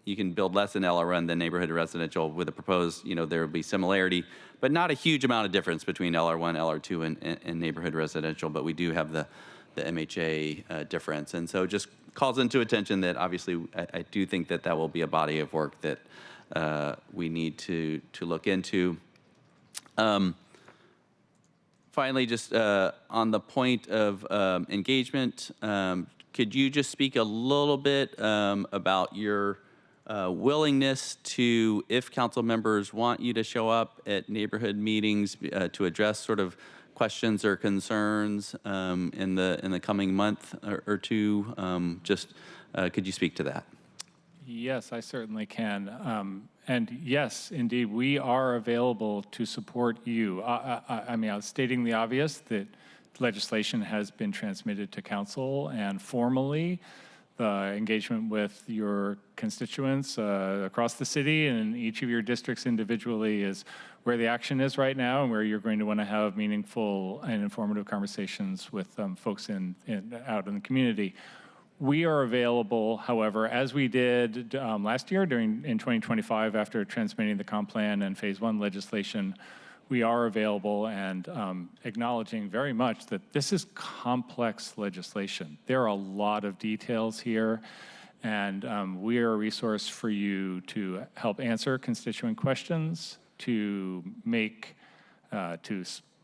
you can build less in LR1 than neighborhood residential. With a proposed, there will be similarity, but not a huge amount of difference between LR1, LR2, and neighborhood residential, but we do have the MHA difference. And so just calls into attention that obviously I do think that will be a body of work that we need to look into. Finally, just on the point of engagement, could you just speak a little bit about your willingness to, if council members want you to show up at neighborhood meetings to address sort of questions or concerns in the coming month or two? Could you speak to that? Yes, I certainly can. And yes, indeed, we are available to support you. I mean, I was stating the obvious that legislation has been transmitted to council, and formally the engagement with your constituents across the city and in each of your districts individually is where the action is right now, and where you're going to want to have meaningful and informative conversations with folks out in the community. We are available, however, as we did last year in 2025 after transmitting the comp plan and phase 1 legislation. We are available and acknowledging very much that this is complex legislation. There are a lot of details here, and we are a resource for you to help answer constituent questions, to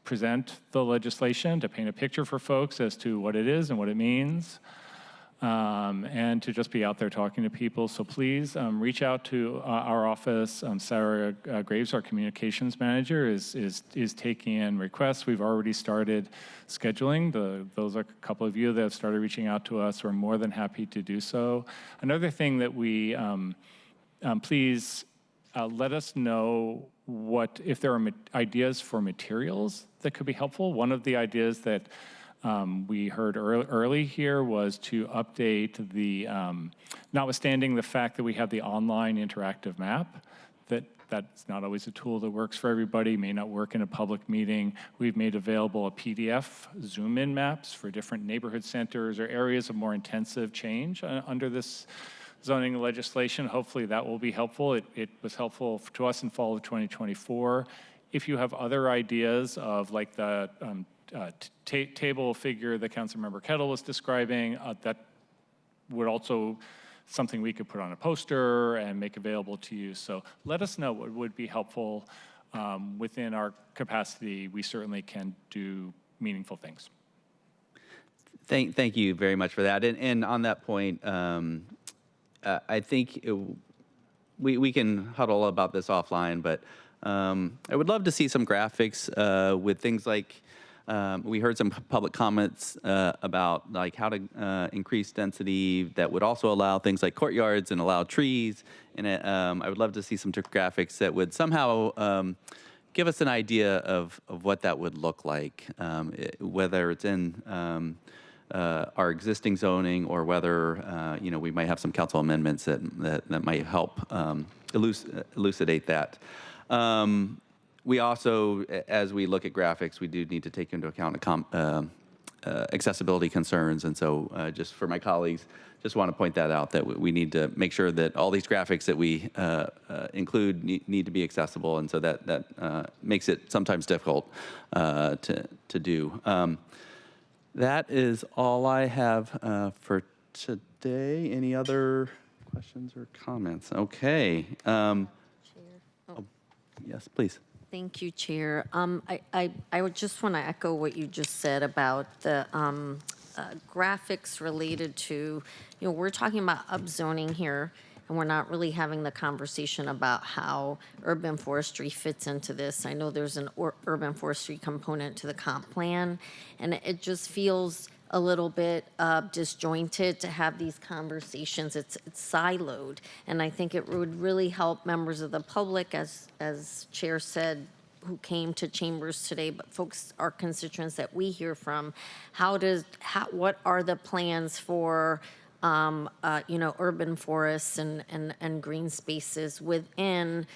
present the legislation, to paint a picture for folks as to what it is and what it means. And to just be out there talking to people. So please reach out to our office. Sarah Graves, our communications manager, is taking in requests. We've already started scheduling. Those are a couple of you that have started reaching out to us. We're more than happy to do so. Another thing that we, please let us know if there are ideas for materials that could be helpful. One of the ideas that we heard early here was to update the, notwithstanding the fact that we have the online interactive map, that That's not always a tool that works for everybody, may not work in a public meeting. We've made available a PDF zoom-in maps for different neighborhood centers or areas of more intensive change under this zoning legislation. Hopefully that will be helpful. It was helpful to us in fall of 2024. If you have other ideas of like the table figure that Councilmember Kettle was describing, that would also something we could put on a poster and make available to you. So let us know what would be helpful. Within our capacity, we certainly can do meaningful things. Thank you very much for that. And on that point, I think we can huddle about this offline, but I would love to see some graphics with things like, we heard some public comments about like how to increase density that would also allow things like courtyards and allow trees. And I would love to see some graphics that would somehow give us an idea of what that would look like, whether it's in our existing zoning or whether we might have some council amendments that might help elucidate that. We also, as we look at graphics, we do need to take into account accessibility concerns. And so just for my colleagues, just want to point that out, that we need to make sure that all these graphics that we include need to be accessible. And so that makes it sometimes difficult to do. That is all I have for today. Any other questions or comments? Okay. Yes, please. Thank you, Chair. I would just want to echo what you just said about the graphics related to, we're talking about upzoning here, and we're not really having the conversation about how urban forestry fits into this. I know there's an urban forestry component to the comp plan, and it just feels a little bit disjointed to have these conversations. It's siloed, and I think it would really help members of the public, as Chair said, who came to chambers today, but folks, our constituents that we hear from, what are the plans for urban forests and green spaces within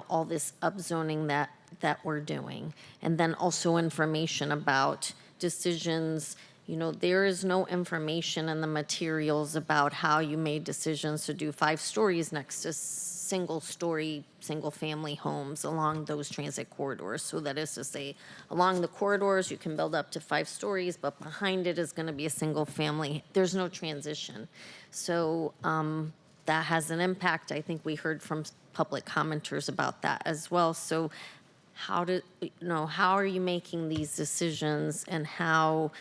all this upzoning that we're doing, and then also information about decisions. There is no information in the materials about how you made decisions to do 5 stories next to single-story, single-family homes along those transit corridors. So that is to say, along the corridors, you can build up to 5 stories, but behind it is going to be a single family. There's no transition. So that has an impact. I think we heard from public commenters about that as well. So how are you making these decisions, and how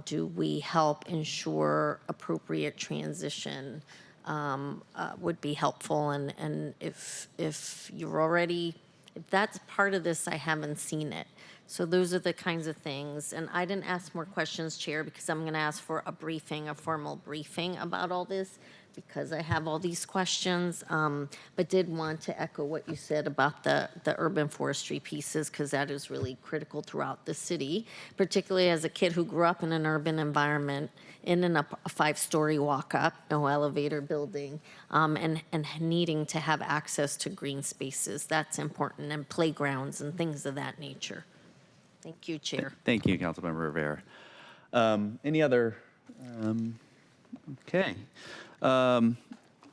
do we help ensure appropriate transition would be helpful. And if that's part of this, I haven't seen it. So those are the kinds of things. And I didn't ask more questions, Chair, because I'm going to ask for a formal briefing about all this, because I have all these questions, but did want to echo what you said about the urban forestry pieces, because that is really critical throughout the city, particularly as a kid who grew up in an urban environment, in a 5-story walk-up, no elevator building, and needing to have access to green spaces. That's important, and playgrounds and things of that nature. Thank you, Chair. Thank you, Councilmember Rivera. Any other? Okay.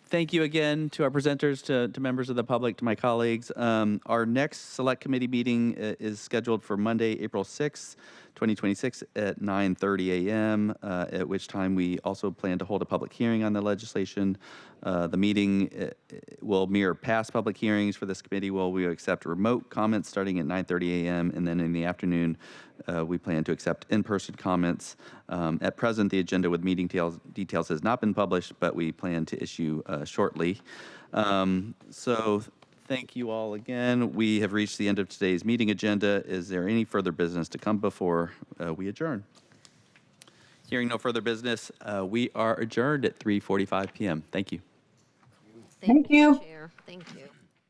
Thank you again to our presenters, to members of the public, to my colleagues. Our next Select Committee meeting is scheduled for Monday, April 6th, 2026 at 9:30 a.m., at which time we also plan to hold a public hearing on the legislation. The meeting will mirror past public hearings for this committee, where we accept remote comments starting at 9:30 a.m., and then in the afternoon, we plan to accept in-person comments. At present, the agenda with meeting details has not been published, but we plan to issue shortly. So thank you all again. We have reached the end of today's meeting agenda. Is there any further business to come before we adjourn? Hearing no further business, we are adjourned at 3:45 p.m. Thank you. Thank you, Chair. Thank you.